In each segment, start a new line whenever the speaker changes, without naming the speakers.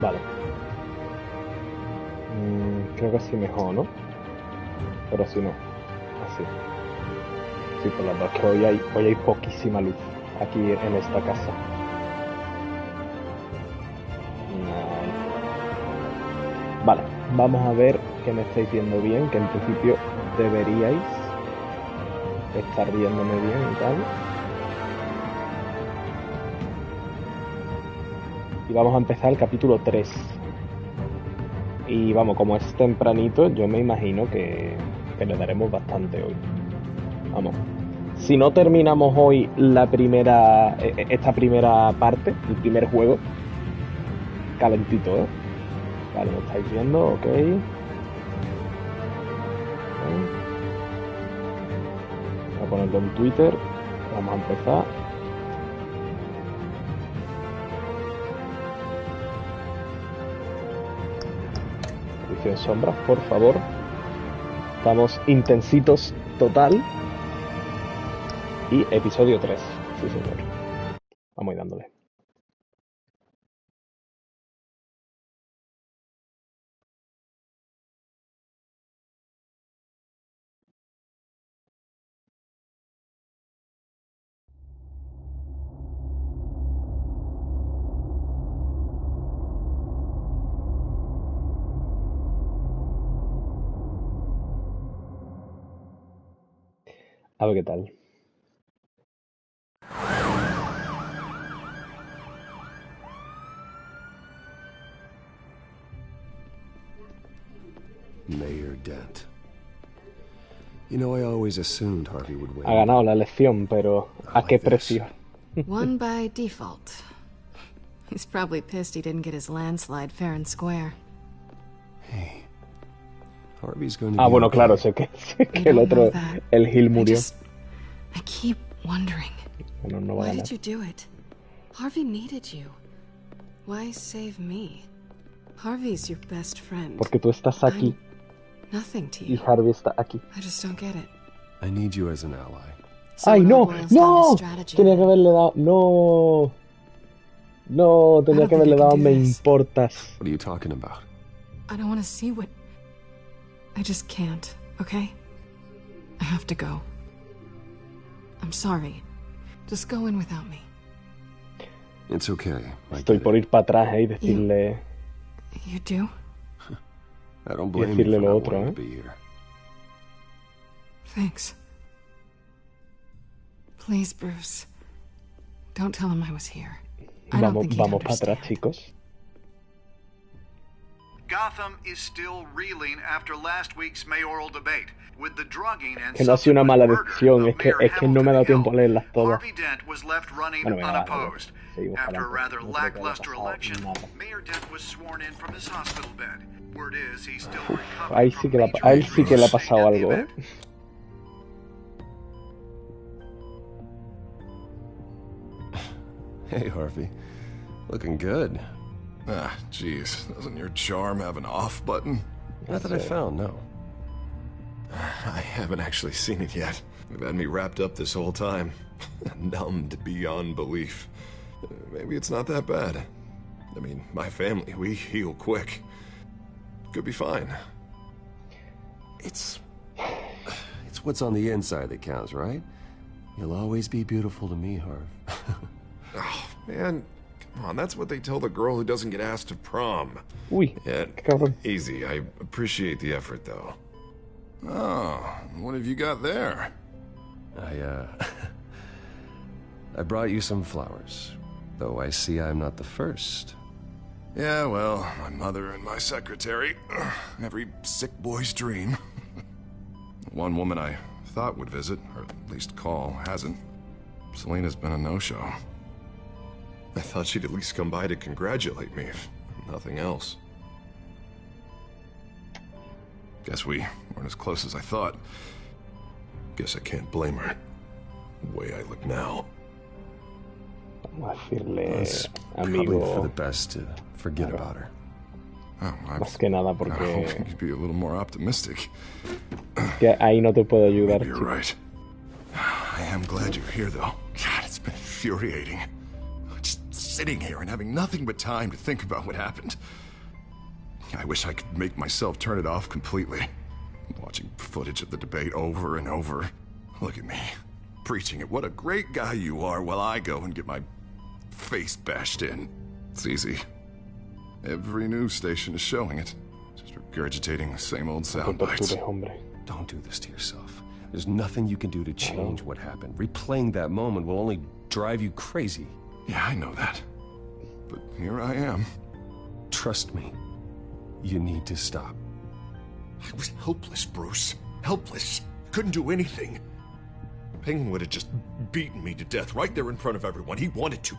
Vale. Creo que así mejor, ¿no? Pero así no. Así. Sí, por las dos, que hoy hay poquísima luz aquí en esta casa. Vale, vamos a ver que me estáis viendo bien, que en principio deberíais estar viéndome bien y tal. Y vamos a empezar el capítulo 3. Y vamos, como es tempranito, yo me imagino que le daremos bastante hoy. Vamos. Si no terminamos hoy esta primera parte, el primer juego, calentito, ¿eh? Vale, ¿me estáis viendo? Ok. Voy a ponerlo en Twitter. Vamos a empezar. Edición sombras, por favor. Estamos intensitos total. Y episodio 3. Sí, señor. Vamos a ir dándole. A ver qué tal.
Mayor Dent. You know, I always assumed Harvey would win.
Ha ganado la elección, pero ¿a qué precio?
Won by default. He's probably pissed he didn't get his landslide fair and square.
Hey. Harvey's going to be
bueno,
okay.
claro, sé que el otro, el Hill murió.
I keep wondering.
Bueno, no va a
Why
ganar.
did you do it? Harvey needed you. Why save me? Harvey's your best friend.
Porque tú estás aquí.
Nothing to
Y
you.
Harvey está aquí.
I just don't get it.
I need you as an ally.
So
¡Ay,
it
no!
all boils down
¡No!
to strategy.
Tenía que haberle dado... ¡No! No, tenía que haberle dado me importas.
What are you talking about?
I don't want to see what... I just can't, okay? I have to go. I'm sorry. Just go in without me.
It's okay.
Estoy por ir para atrás y decirle...
You do?
I don't blame you
decirle
for
lo
not
otro,
wanting to be here.
Thanks. Please, Bruce. Don't tell him I was here. I don't think he'd
Vamos para atrás,
understand.
chicos.
Gotham is still reeling after last week's mayoral debate, with the drugging and
Que no ha sido una mala
subsequent
decisión,
murder of
es que no me ha dado tiempo a leerlas todas.
Harvey Dent was left running
Bueno, venga,
unopposed.
seguimos para
After a
adelante.
rather
No creo que haya
lackluster
pasado
election,
nada.
Mayor Dent was sworn in from his hospital bed. Word is he's still recovering
Ahí sí
from
que
major
a él sí que le ha
injuries
pasado
sustained at the
algo, ¿eh?
event.
Hey, Harvey. Looking good.
Ah, jeez. Doesn't your charm have an off button?
Not that I found, no.
I haven't actually seen it yet. They've had me wrapped up this whole time. Numbed beyond belief. Maybe it's not that bad. I mean, my family, we heal quick. Could be fine.
It's what's on the inside that counts, right? You'll always be beautiful to me, Harv.
Oh, man. Come on, that's what they tell the girl who doesn't get asked to prom.
Uy,
Yeah,
qué cabrón.
easy. I appreciate the effort, though.
Oh, what have you got there?
I brought you some flowers. Though I see I'm not the first.
Yeah, well, my mother and my secretary. Every sick boy's dream. One woman I thought would visit, or at least call, hasn't. Selena's been a no-show.
I thought she'd at least come by to congratulate me, if nothing else.
Guess we weren't as close as I thought.
Guess I can't blame her. The way I look now.
Vamos a decirle,
It's probably for the
amigo,
best to forget about her.
Oh,
más que nada
I
porque
hope you'd be a little more optimistic.
que ahí no te puedo ayudar.
You're
chico.
right. I am glad you're here, though. God, it's been infuriating. Just sitting here and having nothing but time to think about what happened. I wish I could make myself turn it off completely. Watching footage of the debate over and over. Look at me, preaching at what a great guy you are while I go and get my face bashed in. It's easy. Every news station is showing it. Just regurgitating the same old sound bites.
Don't do this to yourself. There's nothing you can do to change what happened. Replaying that moment will only drive you crazy.
Yeah, I know that. But here I am.
Trust me. You need to stop.
I was helpless, Bruce. Helpless. Couldn't do anything. Penguin would have just beaten me to death right there in front of everyone. He wanted to.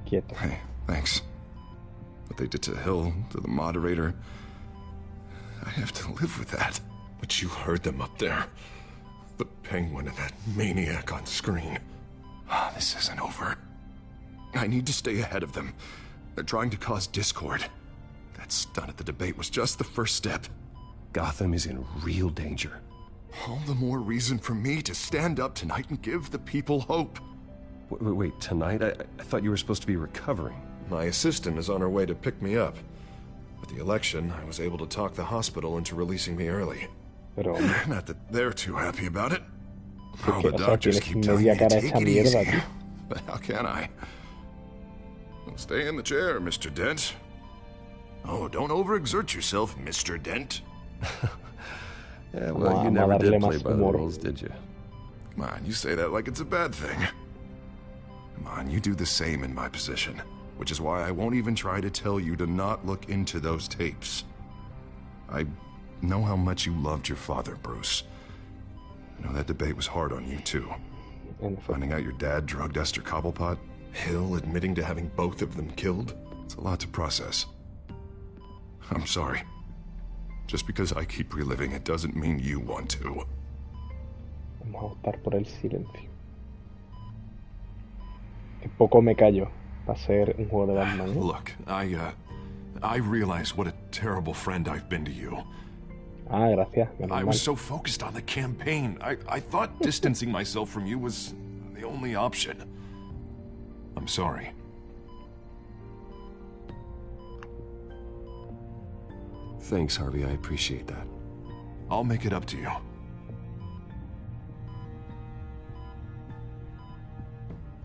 Quieto.
Hey, thanks. What they did to Hill, to the moderator, I have to live with that.
But you heard them up there. The Penguin and that maniac on screen.
This isn't over. I need to stay ahead of them. They're trying to cause discord. That stunt at the debate was just the first step.
Gotham is in real danger.
All the more reason for me to stand up tonight and give the people hope.
Wait, tonight? I thought you were supposed to be recovering.
My assistant is on her way to pick me up. With the election, I was able to talk the hospital into releasing me early.
Pero,
Not that they're too happy about it.
que,
All the
o sea,
doctors
tienes
keep telling me
media
to
cara
take
hecha
it
mierda,
easy.
tío.
But how can I? Well, stay in the chair, Mr. Dent. Oh, don't overexert yourself, Mr. Dent.
Yeah, well,
Vamos
you
a
never
darle
did
más
play by the
humor.
rules, did you?
Come on, you say that like it's a bad thing. Come on, you do the same in my position. Which is why I won't even try to tell you to not look into those tapes. I know how much you loved your father, Bruce. I know that debate was hard on you, too. Finding out your dad drugged Esther Cobblepot,
Hill admitting to having both of them killed?
it's a lot to process. I'm sorry. Just because I keep reliving it doesn't mean you want to.
Vamos a optar por el silencio. Que poco me callo para ser un juego de Batman, ¿eh?
Look, I realize what a terrible friend I've been to you.
Ah, gracias. menos
I
mal.
was so focused on the campaign. I thought distancing myself from you was the only option. I'm sorry.
Thanks, Harvey. I appreciate that.
I'll make it up to you.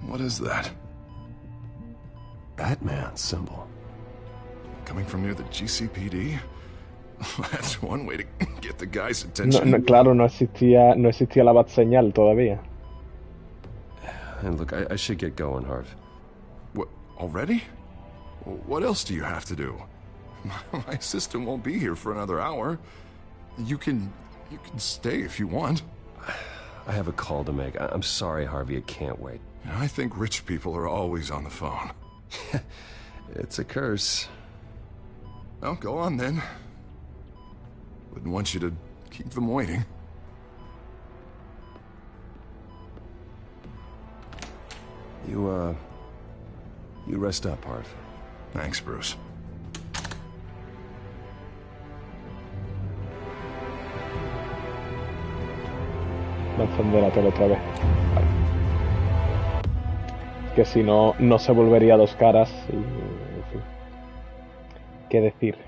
What is that?
Batman symbol.
Coming from near the GCPD? That's one way to get the guy's
No,
attention.
claro, no existía la bat señal todavía.
And look, I should get going, Harv.
What, already? What else do you have to do? My assistant won't be here for another hour. You can stay if you want.
I have a call to make. I'm sorry, Harvey. I can't wait.
I think rich people are always on the phone.
It's a curse.
Well, go on then. Wouldn't want you to keep them waiting.
You rest up, Harv.
Thanks, Bruce.
Voy a encender la tele otra vez. Vale. Que si no, no se volvería a dos caras y... En fin. ¿Qué decir?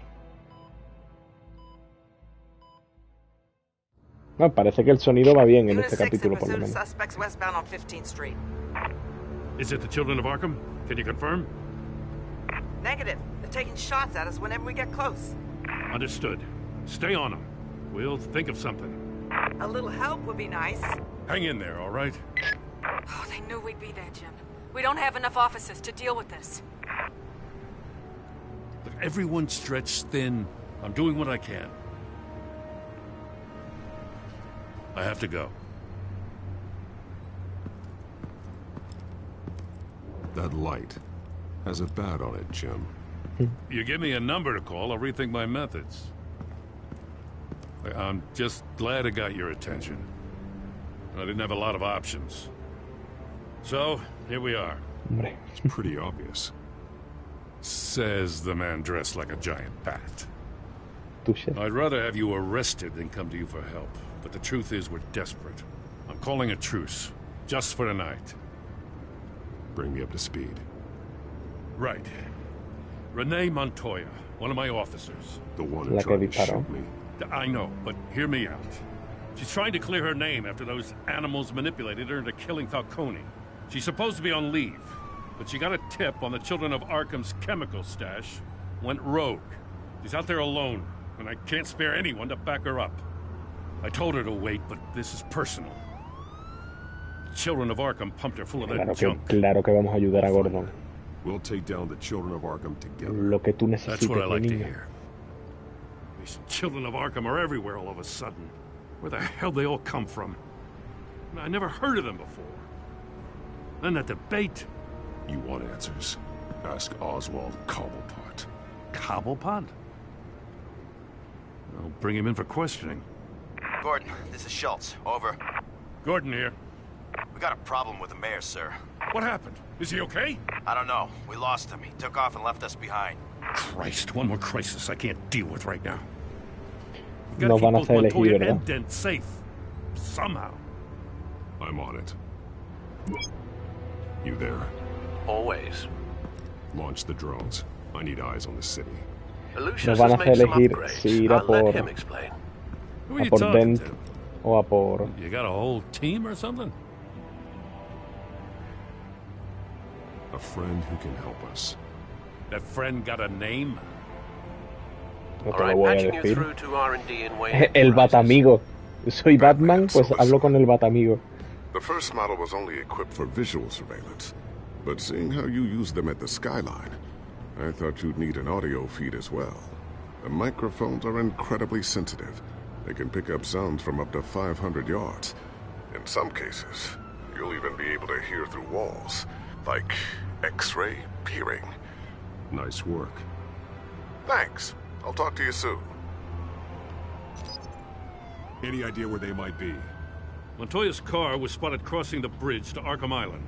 No, parece que el sonido va bien en este capítulo, por lo menos.
Suspects westbound on 15th Street.
Is it the children of Arkham? Can you confirm?
Negative. They're taking shots at us whenever we get close.
Understood. Stay on them. We'll think of something.
A little help would be nice.
Hang in there, all right?
Oh, they knew we'd be there, Jim. We don't have enough officers to deal with this.
Look, everyone's stretched thin. I'm doing what I can. I have to go.
That light has a bat on it, Jim.
You give me a number to call, I'll rethink my methods. I'm just glad I got your attention. I didn't have a lot of options. So, here we are.
Hombre.
It's pretty obvious.
Says the man dressed like a giant bat.
Touché.
I'd rather have you arrested than come to you for help. But the truth is we're desperate. I'm calling a truce. Just for tonight.
Bring me up to speed.
Right. Renee Montoya, one of my officers.
The one who
La que
tried to
disparó.
shoot me.
I know, but hear me out. She's trying to clear her name after those animals manipulated her into killing Falcone. She's supposed to be on leave, but she got a tip on the Children of Arkham's chemical stash, went rogue. She's out there alone, and I can't spare anyone to back her up. I told her to wait, but this is personal. Children of Arkham pumped her full of that junk.
Claro que vamos a ayudar a Gordon.
We'll take down the Children of Arkham together.
Lo que tú
That's
necesites,
what I like
mi
to
niño.
hear. These Children of Arkham are everywhere all of a sudden. Where the hell they all come from? I never heard of them before. Then that debate.
You want answers? Ask Oswald Cobblepot.
Cobblepot? I'll bring him in for questioning.
Gordon, this is Schultz. Over.
Gordon here.
We got a problem with the mayor, sir.
What happened? Is he okay?
I don't know. We lost him. He took off and left us behind.
Christ, one more crisis I can't deal with right now. We
Nos
gotta keep
van a
both
hacer elegir,
Montoya
¿verdad?
and Dent safe. Somehow.
I'm on it. You there?
Always.
Launch the drones. I need eyes on the city.
Lucius
Nos van a
has
hacer
made some
elegir
upgrades.
si ir a
I'll let
por,
him explain.
Who are
a
you
por
talking
Dent
to?
o a por...
You got a whole team or something?
A friend who can help us.
That friend got a name?
No
All
te lo
right,
voy a
patching you
decir.
through to R&D in Wayne
El
Enterprises.
Batamigo. Soy Batman, pues
so
hablo con el Batamigo.
The first model was only equipped for visual surveillance, but seeing how you use them at the Skyline, I thought you'd need an audio feed as well. The microphones are incredibly sensitive. They can pick up sounds from up to 500 yards. In some cases, you'll even be able to hear through walls, like X-ray peering.
Nice work.
Thanks. I'll talk to you soon.
Any idea where they might be?
Montoya's car was spotted crossing the bridge to Arkham Island.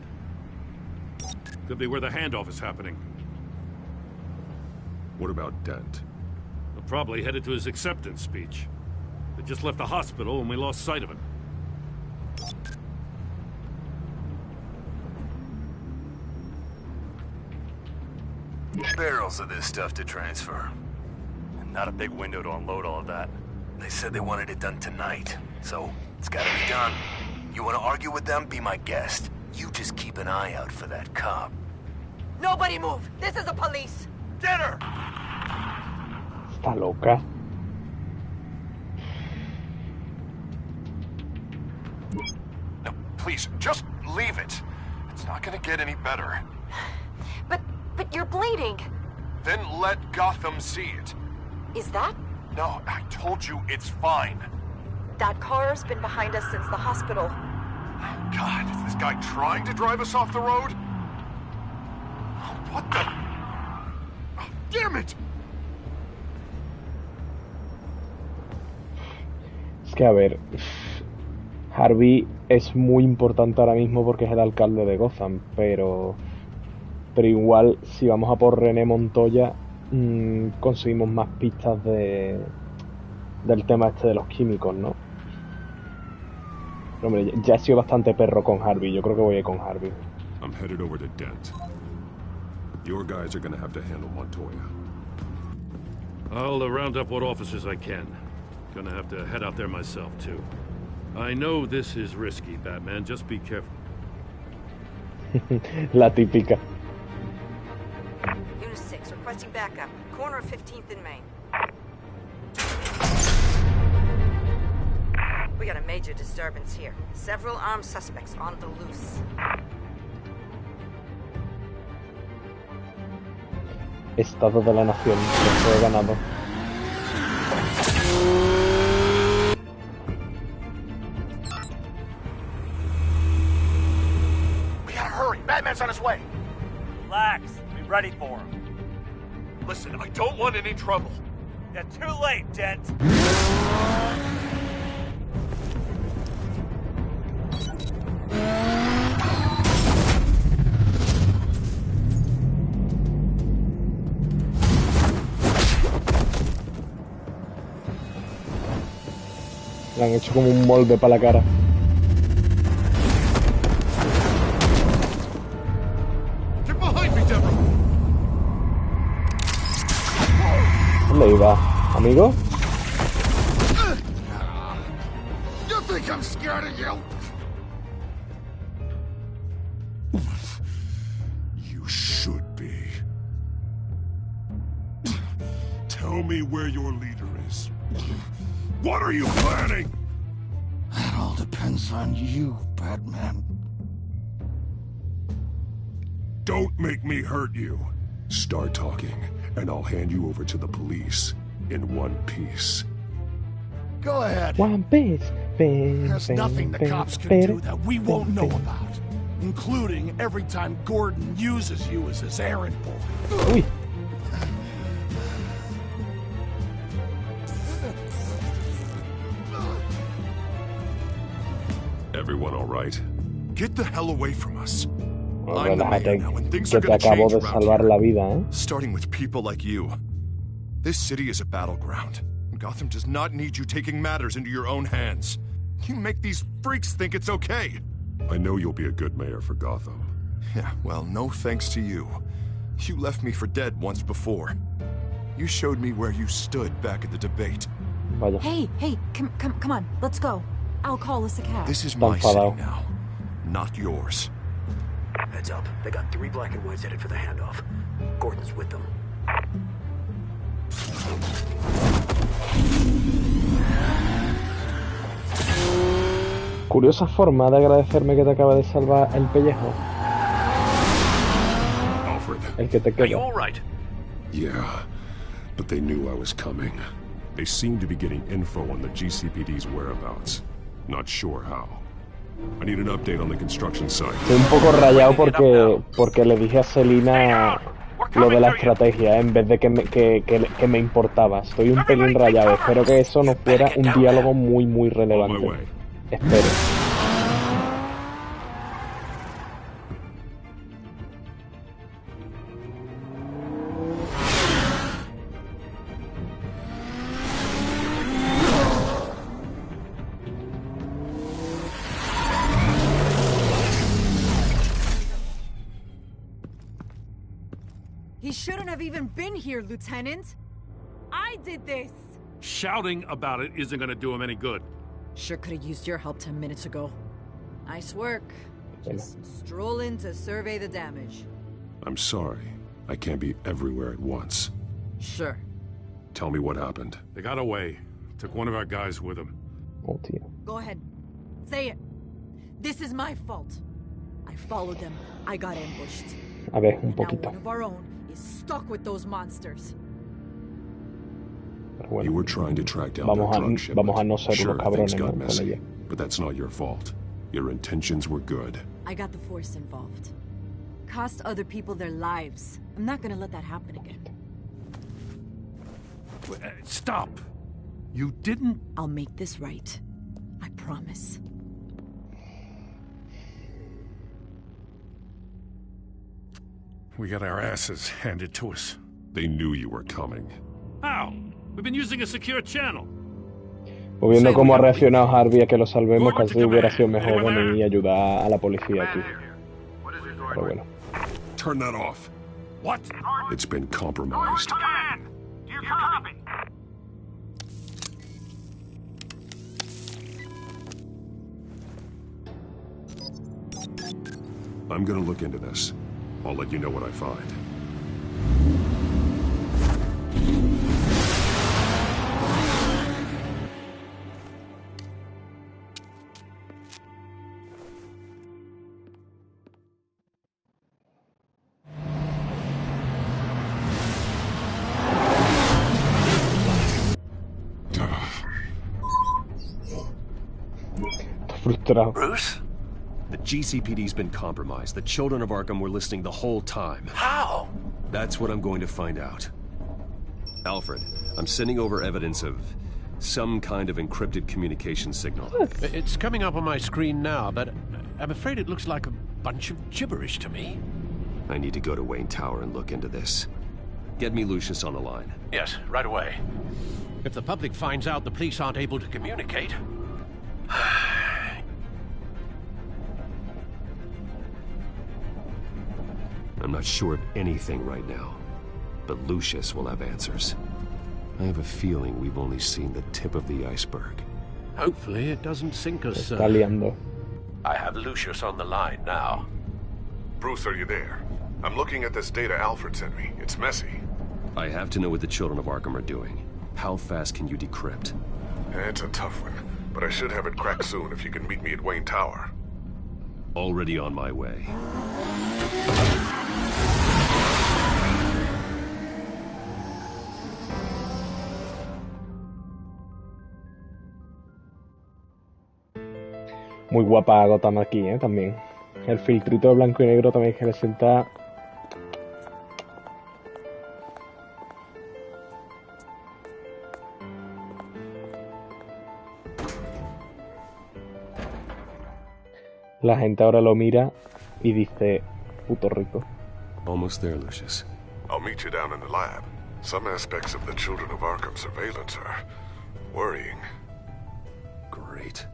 Could be where the handoff is happening.
What about Dent?
They're probably headed to his acceptance speech. They just left the hospital and we lost sight of him.
Barrels of this stuff to transfer. And not a big window to unload all of that. They said they wanted it done tonight, so it's gotta be done. You wanna argue with them? Be my guest. You just keep an eye out for that cop.
Nobody move! This is the police!
Get her!
Está loca.
No, please, just leave it. It's not gonna get any better.
But you're bleeding!
Then let Gotham see it.
Is that?
No, I told you it's fine.
That car's been behind us since the hospital.
God, is this guy trying to drive us off the road? What the? Oh, damn it!
Es que a ver, Harvey es muy importante ahora mismo porque es el alcalde de Gotham, pero igual si vamos a por René Montoya conseguimos más pistas del tema este de los químicos, ¿no? Pero, hombre, ya he sido bastante perro con Harvey, yo creo que voy a ir con Harvey.
I'm headed over to Dent. Your guys are gonna have to handle Montoya.
I'll round up what officers I can. Gonna have to head out there myself, too. I know this is risky, Batman. Just be careful.
La típica.
Unit 6, requesting backup. Corner of 15th and Main. We got a major disturbance here. Several armed suspects on the loose.
Estado de la Nación, que he ganado.
We gotta hurry. Batman's on his way.
Relax. Be ready for him.
Listen, I don't want any trouble.
You're too late, Dent.
Le han hecho como un molde para la cara. ¿Dónde iba, amigo?
You think I'm scared of you? You should be. Tell me where your leader is. What are you planning?
That all depends on you, Batman.
Don't make me hurt you. Start talking, and I'll hand you over to the police in one piece.
Go ahead.
One Piece.
There's nothing the cops can do that we won't know about, including every time Gordon uses you as his errand boy.
Uy.
Everyone all right? Get the hell away from us.
Bueno,
I'm the mayor
relájate,
now, and things
que
are
te
gonna
acabo
change
de
around
salvar
here.
la vida, ¿eh?
Starting with people like you. This city is a battleground. Gotham does not need you taking matters into your own hands. You make these freaks think it's okay. I know you'll be a good mayor for Gotham. Yeah, well, no thanks to you. You left me for dead once before. You showed me where you stood back at the debate.
Vaya.
Hey, come on, let's go. I'll call us a cab.
This is my city now, not yours.
Heads up. They got 3 black and whites headed for the handoff. Gordon's with them.
Curiosa forma de agradecerme que te acaba de salvar el pellejo.
Alfred.
El que te queda.
Are you all right?
Yeah, but they knew I was coming. They seem to be getting info on the GCPD's whereabouts. Not sure how. I need an update on the construction site.
Estoy un poco rayado porque le dije a Selina lo de la estrategia en vez de que me importaba. Estoy un pelín rayado. Espero que eso no fuera un diálogo muy relevante. Espero.
He shouldn't have even been here, Lieutenant. I did this.
Shouting about it isn't gonna do him any good.
Sure could have used your help 10 minutes ago. Nice work. Just stroll in to survey the damage.
I'm sorry. I can't be everywhere at once.
Sure.
Tell me what happened.
They got away. Took one of our guys with them.
Oh, tío.
Go ahead. Say it. This is my fault. I followed them. I got ambushed.
A ver, un
Now
poquito.
one of our own is stuck with those monsters.
Bueno,
you were trying to track down
vamos
their
a,
drug shipment.
vamos a no ser
Sure,
unos
things
cabrones,
got
¿no? Con
messy,
ella.
but that's not your fault. Your intentions were good.
I got the Force involved. Cost other people their lives. I'm not gonna let that happen again.
Stop! You didn't...
I'll make this right. I promise.
We got our asses handed to us.
They knew you were coming.
How? We've been using a secure channel.
Pues viendo cómo ha reaccionado Harvey a que lo salvemos, casi hubiera sido mejor venir y ayudar a la policía aquí. Pero bueno.
Turn that off.
What?
It's been compromised.
Do you copy?
I'm gonna look into this. I'll let you know what I find.
Frustrado.
Bruce?
The GCPD's been compromised. The children of Arkham were listening the whole time.
How?
That's what I'm going to find out. Alfred, I'm sending over evidence of some kind of encrypted communication signal.
It's coming up on my screen now, but I'm afraid it looks like a bunch of gibberish to me.
I need to go to Wayne Tower and look into this. Get me Lucius on the line.
Yes, right away. If the public finds out the police aren't able to communicate...
I'm not sure of anything right now, but Lucius will have answers. I have a feeling we've only seen the tip of the iceberg.
Hopefully it doesn't sink us,
Está
sir.
liando.
I have Lucius on the line now.
Bruce, are you there? I'm looking at this data Alfred sent me. It's messy.
I have to know what the children of Arkham are doing. How fast can you decrypt?
It's a tough one, but I should have it cracked soon if you can meet me at Wayne Tower.
Already on my way.
Muy guapa Gotham aquí, también. El filtrito de blanco y negro también que le sienta... La gente ahora lo mira y dice, puto rico.
Almost there, Lucius.
I'll meet you down in the lab. Some aspects of the Children of Arkham surveillance are worrying.
Great.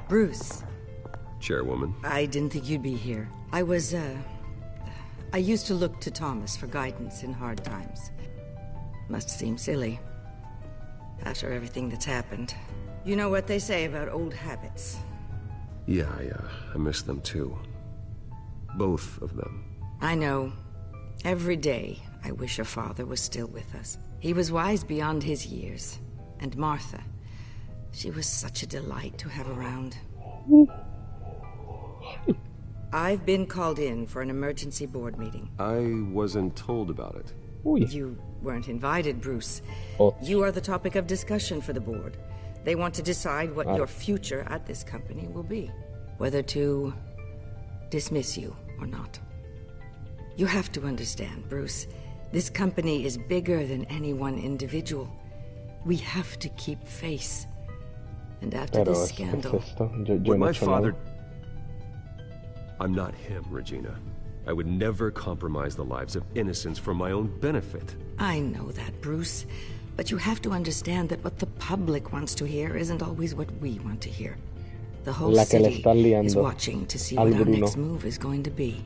Bruce.
Chairwoman.
I didn't think you'd be here. I used to look to Thomas for guidance in hard times. Must seem silly. After everything that's happened. You know what they say about old habits.
Yeah, I miss them too. Both of them.
I know. Every day, I wish your father was still with us. He was wise beyond his years. And Martha, she was such a delight to have around. I've been called in for an emergency board meeting.
I wasn't told about it.
You weren't invited, Bruce. You are the topic of discussion for the board. They want to decide what your future at this company will be. Whether to dismiss you or not. You have to understand, Bruce. This company is bigger than any one individual. We have to keep face. And after this scandal...
When my father... I'm not him, Regina. I would never compromise the lives of innocents for my own benefit.
I know that, Bruce. But you have to understand that what the public wants to hear isn't always what we want to hear. The whole city is watching to see what our next move is going to be.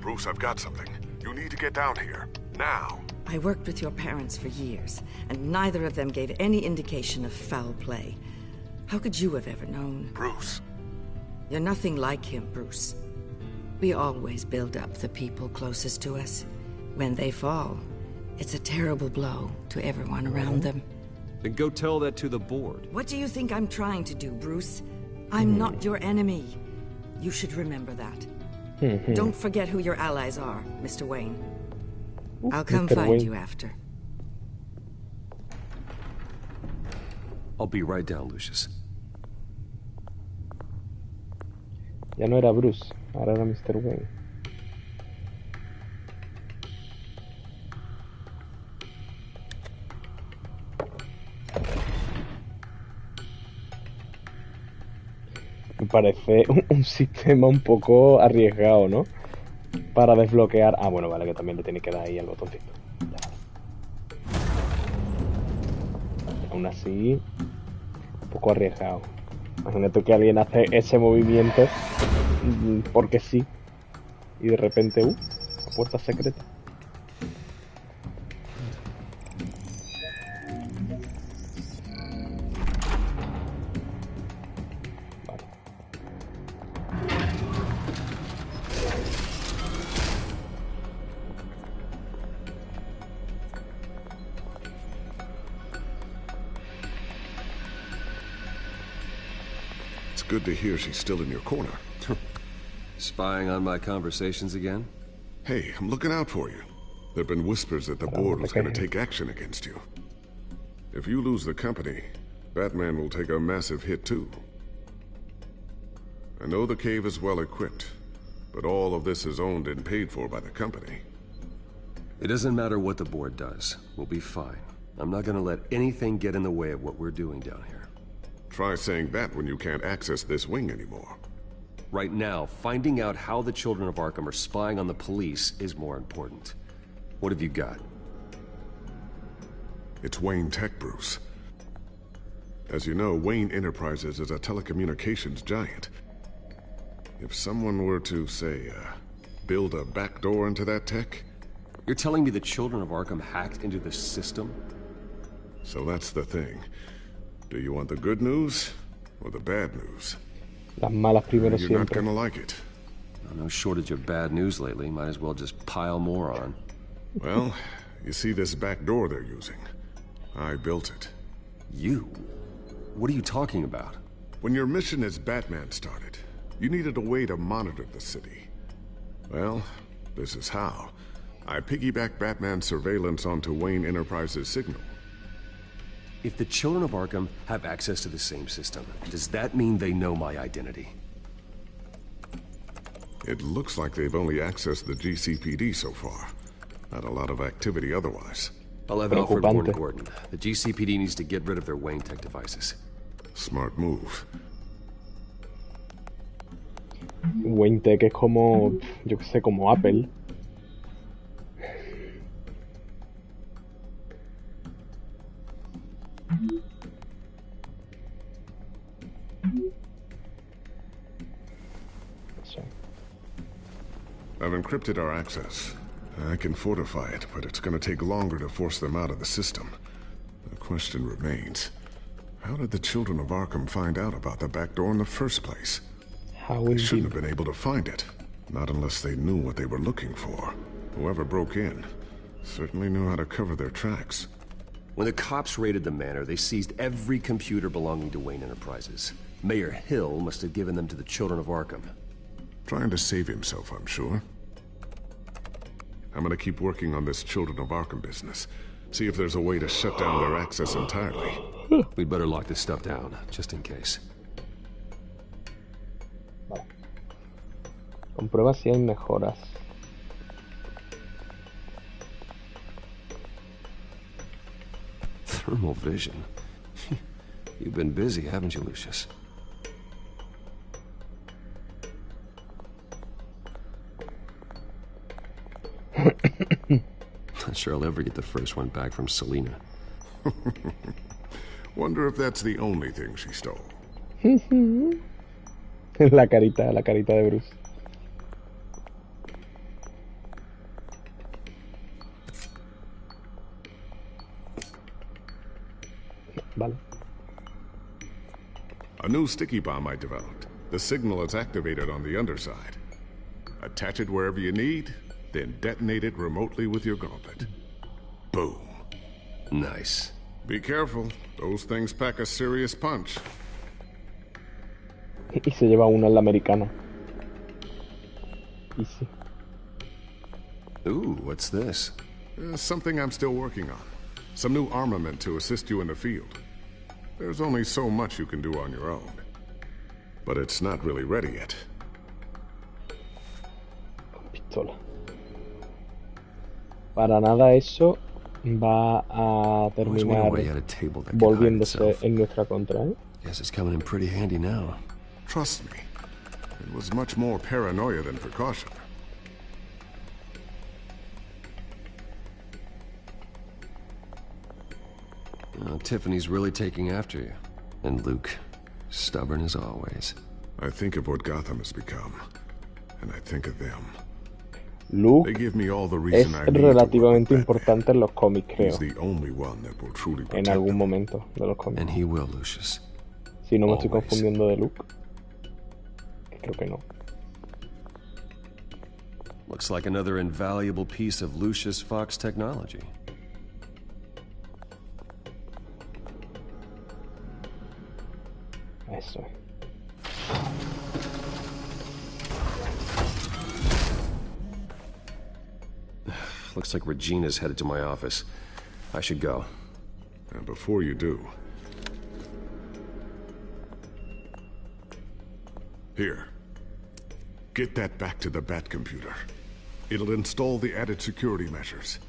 Bruce, I've got something. You need to get down here. Now.
I worked with your parents for years, and neither of them gave any indication of foul play. How could you have ever known?
Bruce.
You're nothing like him, Bruce. We always build up the people closest to us. When they fall, it's a terrible blow to everyone around them.
Then go tell that to the board.
What do you think I'm trying to do, Bruce? I'm not your enemy. You should remember that. Don't forget who your allies are, Mr. Wayne. I'll come find you after.
I'll be right down, Lucius.
Ya no era Bruce, ahora era Mr. Wayne. Me parece un sistema un poco arriesgado, ¿no? Para desbloquear... Ah, bueno, vale, que también le tiene que dar ahí al botoncito. Aún así, un poco arriesgado. Imagínate que alguien hace ese movimiento porque sí. Y de repente, la puerta secreta.
Good to hear she's still in your corner.
Spying on my conversations again?
Hey, I'm looking out for you. There've been whispers that the board was going to take action against you. If you lose the company, Batman will take a massive hit too. I know the cave is well equipped, but all of this is owned and paid for by the company.
It doesn't matter what the board does. We'll be fine. I'm not going to let anything get in the way of what we're doing down here.
Try saying that when you can't access this wing anymore.
Right now, finding out how the children of Arkham are spying on the police is more important. What have you got?
It's Wayne Tech, Bruce. As you know, Wayne Enterprises is a telecommunications giant. If someone were to, say, build a backdoor into that tech,
You're telling me the children of Arkham hacked into the system?
So that's the thing. Do you want the good news or the bad news?
Las malas primero
You're
siempre.
not gonna like it.
No shortage of bad news lately. Might as well just pile more on.
Well, you see this back door they're using? I built it.
You? What are you talking about?
When your mission as Batman started, you needed a way to monitor the city. Well, this is how. I piggybacked Batman's surveillance onto Wayne Enterprises' signal.
If the children of Arkham have access to the same system, does that mean they know my identity?
It looks like they've only accessed the GCPD so far. Not a lot of activity otherwise.
I'll have Alfred warn Gordon. The GCPD needs to get rid of their Wayne Tech devices.
Smart move.
Wayne Tech es como, yo que sé, como Apple.
I've encrypted our access. I can fortify it, but it's gonna take longer to force them out of the system. The question remains, how did the children of Arkham find out about the back door in the first place? They shouldn't have been able to find it. Not unless they knew what they were looking for. Whoever broke in certainly knew how to cover their tracks.
When the cops raided the manor, they seized every computer belonging to Wayne Enterprises. Mayor Hill must have given them to the children of Arkham.
Trying to save himself, I'm sure. I'm gonna keep working on this Children of Arkham business. See if there's a way to shut down their access entirely.
We'd better lock this stuff down, just in case.
Vale. Comprueba si hay mejoras.
Thermal vision. You've been busy, haven't you, Lucius? Not sure I'll ever get the first one back from Selina.
Wonder if that's the only thing she stole.
La carita de Bruce. Vale.
A new sticky bomb I developed. The signal is activated on the underside. Attach it wherever you need, then detonate it remotely with your gauntlet. Boom.
Nice.
Be careful. Those things pack a serious punch.
Y se lleva una en la americana. Easy.
Ooh, what's this?
Something I'm still working on. Some new armament to assist you in the field. There's only so much you can do on your own. But it's not really ready yet.
Pistola. Para nada eso va a terminar volviéndose en nuestra contra, ¿eh?
Guess it's coming in pretty handy now.
Trust me, it was much more paranoia than precaution.
Tiffany's really taking after you. And Luke, stubborn as always.
I think of what Gotham has become, and I think of them.
Luke
They give me all the reason I
es
need
relativamente
to work with
importante en los cómics, creo.
He's the only one that will truly
En
protect
algún
them.
momento de los cómics.
And he will, Lucius.
Si no me estoy
Always.
confundiendo de Luke. Creo que no.
Looks like another invaluable piece of Lucius Fox technology.
Eso.
Looks like Regina's headed to my office. I should go.
And before you do... Here. Get that back to the Bat computer. It'll install the added security measures.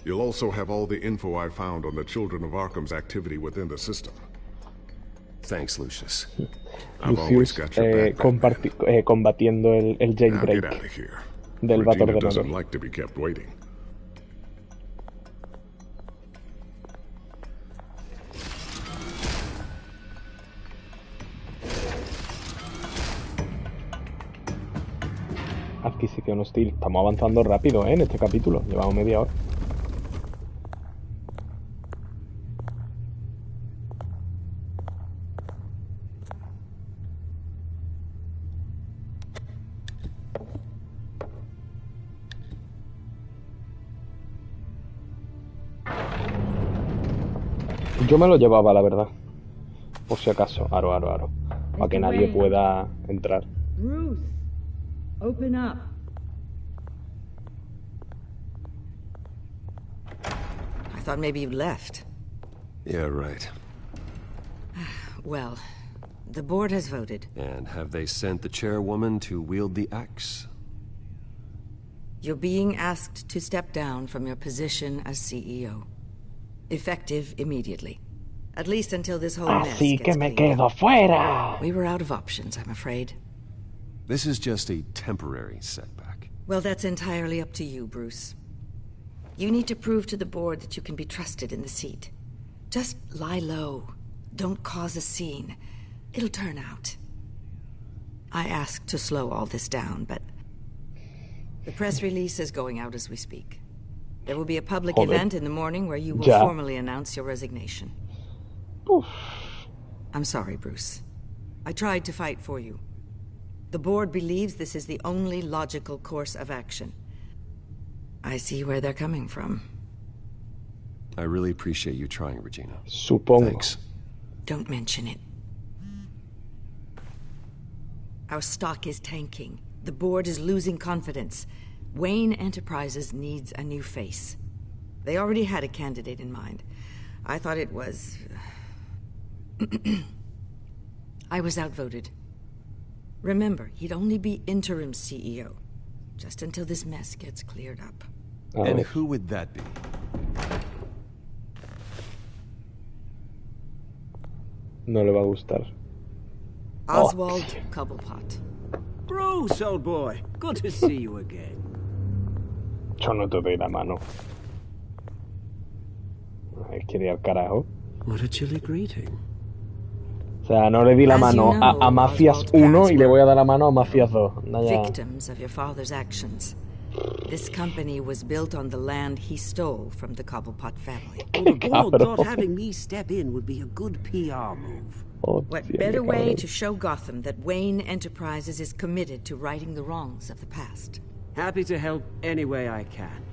You'll also have all the info I found on the Children of Arkham's activity within the system.
Thanks, Lucius.
I've always got your back,
combatiendo el
Now get
jailbreak
out of here.
del
Regina
vato
doesn't
ordenador.
like to be kept waiting.
Adquisiciones hostil. Estamos avanzando rápido, en este capítulo. Llevamos media hora. Yo me lo llevaba, la verdad. Por si acaso. Aro. Para que nadie pueda entrar.
Bruce, open up.
I thought maybe you left.
Yeah, right.
Well, the board has voted.
And have they sent the chairwoman to wield the axe?
You're being asked to step down from your position as CEO. Effective immediately. At least until this whole mess
Así que
gets
me
cleared
quedo
up.
fuera.
We were out of options, I'm afraid.
This is just a temporary setback.
Well, that's entirely up to you, Bruce. You need to prove to the board that you can be trusted in the seat. Just lie low. Don't cause a scene. It'll turn out. I asked to slow all this down, but the press release is going out as we speak. There will be a public event in the morning where you will formally announce your resignation.
Oof.
I'm sorry, Bruce. I tried to fight for you. The board believes this is the only logical course of action. I see where they're coming from.
I really appreciate you trying, Regina.
Supongo.
Thanks.
Don't mention it. Our stock is tanking. The board is losing confidence. Wayne Enterprises needs a new face. They already had a candidate in mind. I thought it was... I was outvoted. Remember, he'd only be interim CEO, just until this mess gets cleared up.
And who would that be?
No le va a gustar.
Oswald Cobblepot.
Bruce, old boy. Good to see you again.
Yo no te doy la mano. Ay, quiere ir al carajo.
What a chilly greeting.
O sea, no le di la mano a Mafias 1 y le voy a dar la mano a Mafias 2.
Victims of your father's actions. This company was built on the land he stole from the Cobblepot family.
Well, the board thought having me step in would be a good PR move.
What better way to show Gotham that Wayne Enterprises is committed to righting the wrongs of the past?
Happy to help any way I can.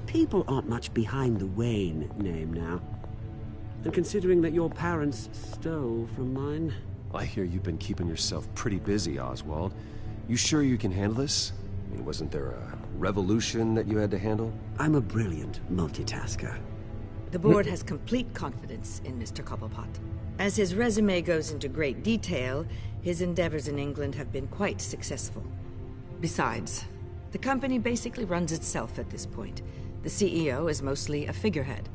People aren't much behind the Wayne name now. And considering that your parents stole from mine...
I hear you've been keeping yourself pretty busy, Oswald. You sure you can handle this? I mean, wasn't there a revolution that you had to handle?
I'm a brilliant multitasker.
The board has complete confidence in Mr. Cobblepot. As his resume goes into great detail, his endeavors in England have been quite successful. Besides, the company basically runs itself at this point. The CEO is mostly a figurehead.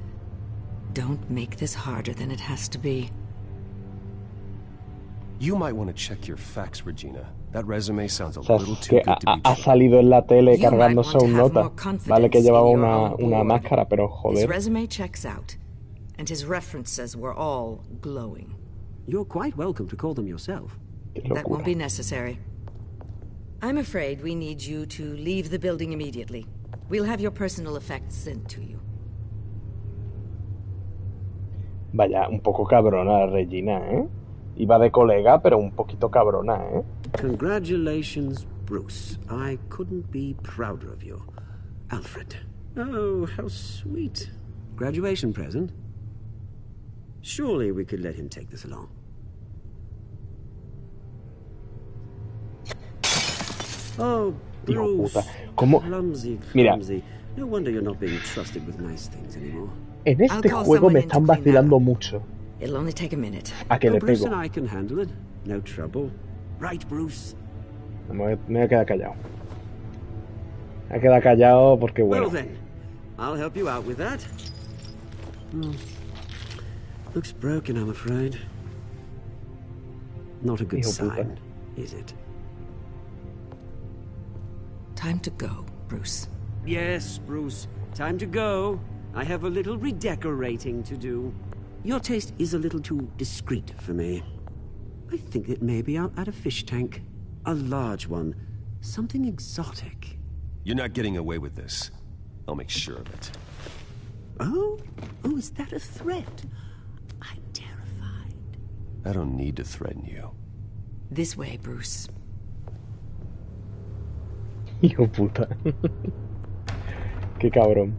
Don't make this harder than it has to be.
You might want to check your facts, Regina. That resume sounds a little too good to be true.
Ha salido en la tele cargándose un nota. Vale que llevaba una máscara, pero joder.
His resume checks out, and his references were all glowing.
You're quite welcome to call them yourself.
That won't be necessary. I'm afraid we need you to leave the building immediately. We'll have your personal effects sent to you.
Vaya, un poco cabrona Regina, ¿eh? Iba de colega, pero un poquito cabrona, ¿eh?
Congratulations, Bruce. I couldn't be prouder of you. Alfred. Oh, how sweet. Graduation present? Surely we could let him take this along. Oh, Bruce.
¿Cómo?
Clumsy.
Mira.
No wonder you're not being trusted with nice things anymore.
En este juego me están vacilando mucho.
It'll only take a minute.
A que le
Bruce
pego.
and I can handle it. No trouble. Right, Bruce?
Me voy a quedar callado. Me voy a quedar callado porque bueno.
Well then, I'll help you out with that. Looks broken, I'm afraid. Not a good sign, is it?
Time to go, Bruce.
Yes, Bruce. Time to go. I have a little redecorating to do. Your taste is a little too discreet for me. I think that maybe I'll add a fish tank. A large one. Something exotic.
You're not getting away with this. I'll make sure of it.
Oh, is that a threat? I'm terrified.
I don't need to threaten you.
This way, Bruce.
Hijo puta. Qué cabrón.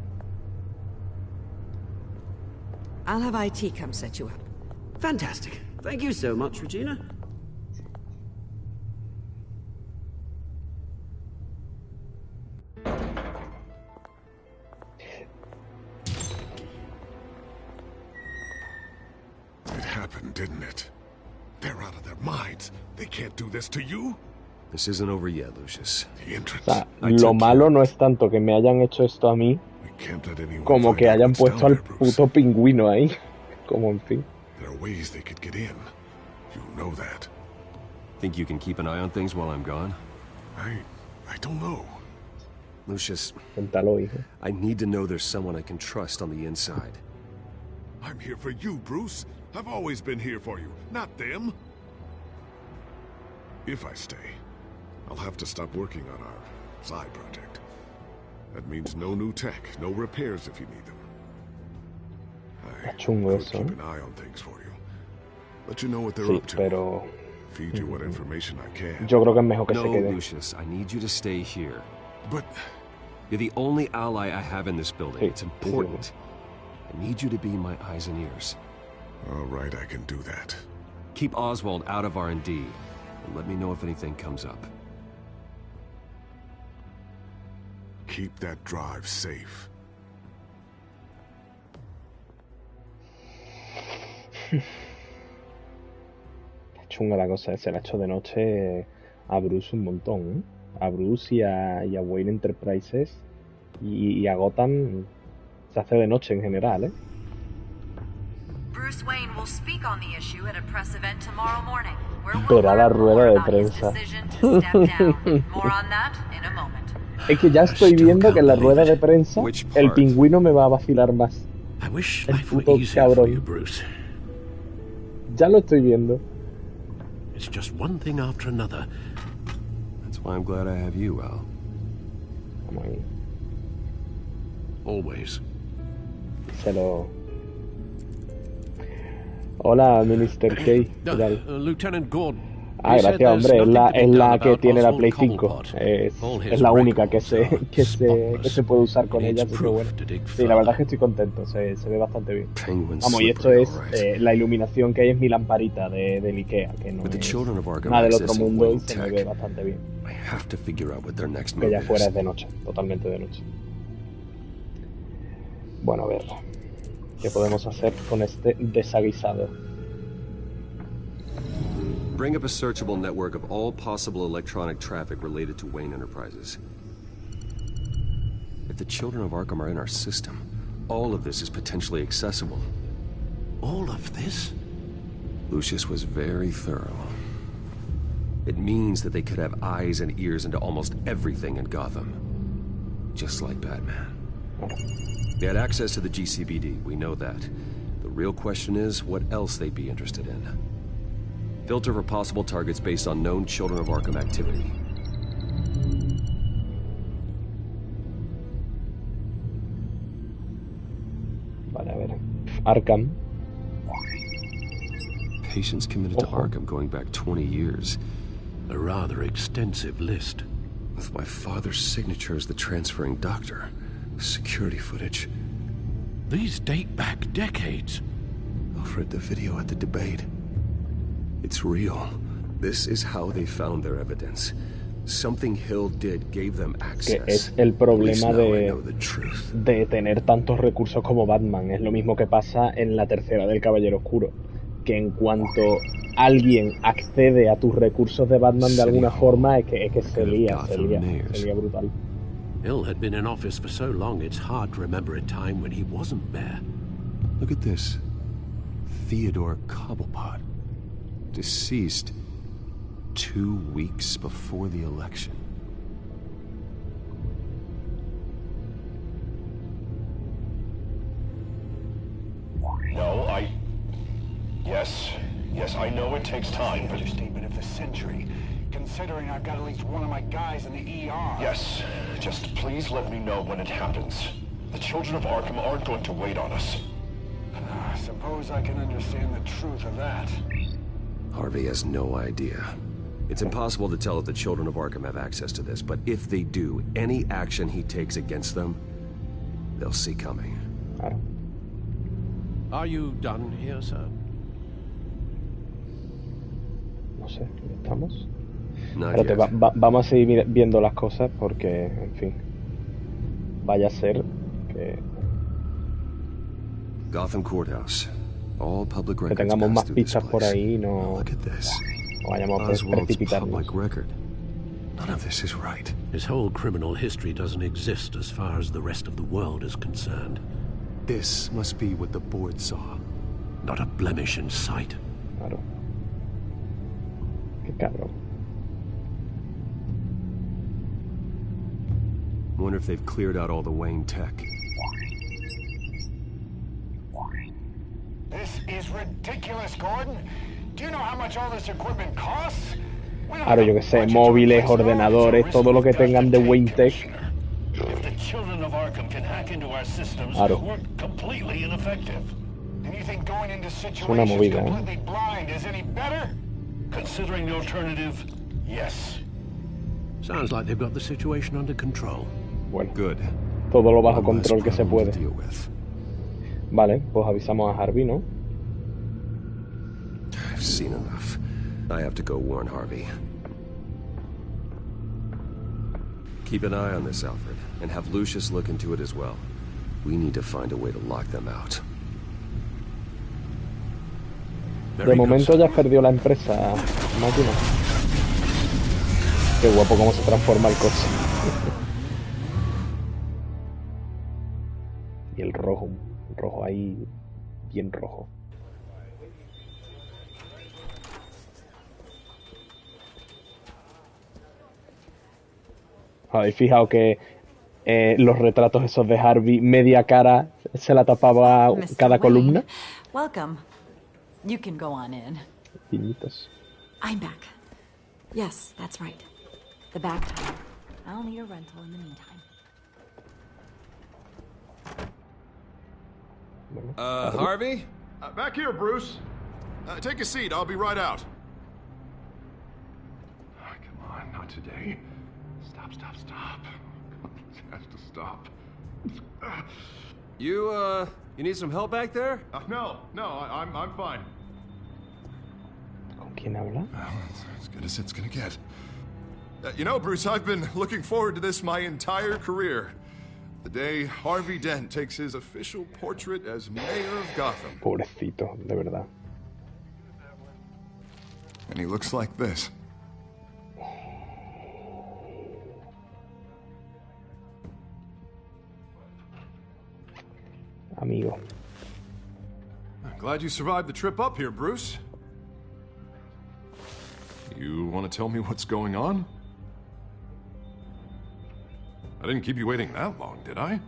I'll have IT come set you up.
Fantastic. Thank you so much, Regina.
It happened, didn't it? They're out of their minds. They can't do this to you.
This isn't over yet, Lucius.
O sea, lo malo no es tanto que me hayan hecho esto a mí, como que hayan puesto al puto pingüino ahí. Como en fin.
There are ways they could get in. You know that.
Think you can keep an eye on things while I'm gone?
I don't know.
Lucius,
Cuéntalo, hijo.
I need to know there's someone I can trust on the inside.
I'm here for you, Bruce. I've always been here for you, not them. If I stay, I'll have to stop working on our side project. That means no new tech, no repairs if you need them. I could keep an eye on things for you. Let you know what they're up to.
Pero...
Feed you what information I can.
Yo creo que es mejor que
no,
se quede.
Lucius, I need you to stay here.
But...
You're the only ally I have in this building.
Sí,
it's important. I need you to be my eyes and ears.
All right, I can do that.
Keep Oswald out of R&D, and let me know if anything comes up.
Keep that drive safe.
Chunga la cosa, se la ha hecho de noche a Bruce un montón, ¿eh? A Bruce y a Wayne Enterprises y a Gotham se hace de noche en general, ¿eh?
Bruce Wayne will speak on the issue at a press event tomorrow morning.
Verá la rueda de prensa. Es que ya estoy viendo que en la rueda de prensa el pingüino me va a vacilar más. El puto cabrón. Ya lo estoy viendo.
It's just one thing after another.
That's why I'm glad I have you, Al.
Vamos ahí.
Always.
Se lo... Hola, Minister K. ¿Qué tal?
Lieutenant Gordon.
Ah, gracias, hombre. Es la que tiene la Play 5. Es la única que se puede usar con ella, así que bueno. Sí, la verdad es que estoy contento. Se ve bastante bien. Vamos, y esto es la iluminación que hay es mi lamparita del Ikea, que no es nada del otro mundo y se me ve bastante bien. Que ya fuera es de noche, totalmente de noche. Bueno, a ver. ¿Qué podemos hacer con este desaguisado?
Bring up a searchable network of all possible electronic traffic related to Wayne Enterprises. If the children of Arkham are in our system, all of this is potentially accessible.
All of this?
Lucius was very thorough. It means that they could have eyes and ears into almost everything in Gotham. Just like Batman. They had access to the GCPD, we know that. The real question is, what else they'd be interested in. Filter for possible targets based on known Children of Arkham activity.
Vale, a ver. Arkham.
Patients committed to Arkham going back 20 years.
A rather extensive list.
With my father's signature as the transferring doctor. Security footage.
These date back decades.
Alfred, the video at the debate. It's real. This is how they found their evidence. Something Hill did gave them access.
Que es el problema de tener tantos recursos como Batman. Es lo mismo que pasa en la tercera del Caballero Oscuro. Que en cuanto alguien accede a tus recursos de Batman de alguna forma, es que se lía brutal.
Hill had been in office for so long, it's hard to remember a time when he wasn't there.
Look at this. Theodore Cobblepot. Deceased 2 weeks before the election.
No, Yes, I know it takes time. Understatement of the century.
considering I've got at least one of my guys in the ER.
Yes. Just please let me know when it happens. The children of Arkham aren't going to wait on us.
I suppose I can understand the truth of that.
Harvey has no idea. It's impossible to tell if the children of Arkham have access to this, but if they do, any action he takes against them, they'll see coming.
Are you done here, sir?
No sé, ¿estamos?
Not
Espérate,
yet.
vamos a seguir viendo las cosas porque, en fin, vaya a ser que
Gotham Courthouse. All public
que
records
tengamos
pass
más
through this
pistas por
place.
ahí, no vayamos a
Oswald's
precipitarnos.
public record. None of this is right.
His whole criminal history doesn't exist as far as the rest of the world is concerned.
This must be what the board saw.
Not a blemish in sight.
Claro. Qué cabrón.
Wonder if they've cleared out all the Wayne tech.
This is ridiculous, Gordon. Do you know how much all this equipment costs?
Claro, yo que sé, móviles, ordenadores, todo lo que tengan de Wayne Tech.
If the children of Arkham can hack into our systems,
Claro.
we're completely ineffective.
And you think going into
Es una
situations
movida,
completely blind is any better?
Considering the alternative, yes.
Sounds like they've got the situation under control.
Bueno,
Good.
todo lo bajo
One less
control que se
problem
puede.
to deal with.
Vale, pues avisamos a Harvey, ¿no?
I've seen enough. I have to go warn Harvey. Keep an eye on this, Alfred, and have Lucius look into it as well. We need to find a way to lock them out.
De momento ya has perdido la empresa, máquina. Qué guapo cómo se transforma el coche. Y el rojo ahí, bien rojo. ¿Habéis fijado que los retratos esos de Harvey, media cara, se la tapaba cada columna?
Welcome. You can go on in.
Pinitos.
I'm back. Yes, that's right. The back tire. I'll need a rental in the meantime.
Harvey? Back here, Bruce. Take a seat. I'll be right out. Oh, come on, not today. Stop. This has to stop.
You need some help back there?
No, I'm fine.
¿Con quién habla?
Well, it's as good as it's gonna get. You know, Bruce, I've been looking forward to this my entire career. The day Harvey Dent takes his official portrait as mayor of Gotham.
Pobrecito, de verdad.
And he looks like this.
Amigo.
I'm glad you survived the trip up here, Bruce. You want to tell me what's going on? I didn't keep you waiting that long, did I?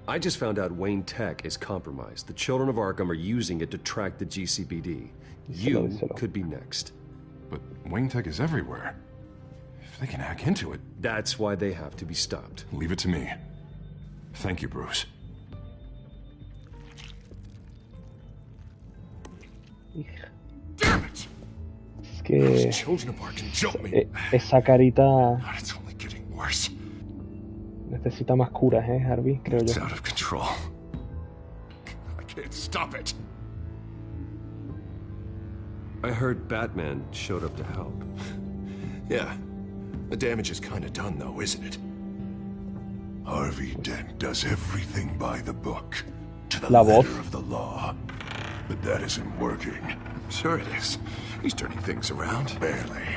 I just found out Wayne Tech is compromised. The children of Arkham are using it to track the GCPD. You could be next.
But Wayne Tech is everywhere. If they can hack into it...
That's why they have to be stopped.
Leave it to me. Thank you, Bruce. Damn it!
Es que
Children of Arkham jumped me.
Esa carita
It's only getting worse.
necesita más curas, Harvey, creo yo.
It's out of control. I can't stop it.
I heard Batman showed up to help.
Yeah. The damage is kind of done, though, isn't it?
Harvey Dent does everything by the book, to the
La voz.
letter of the law. But that isn't working.
Sure it is. He's turning things around.
Barely.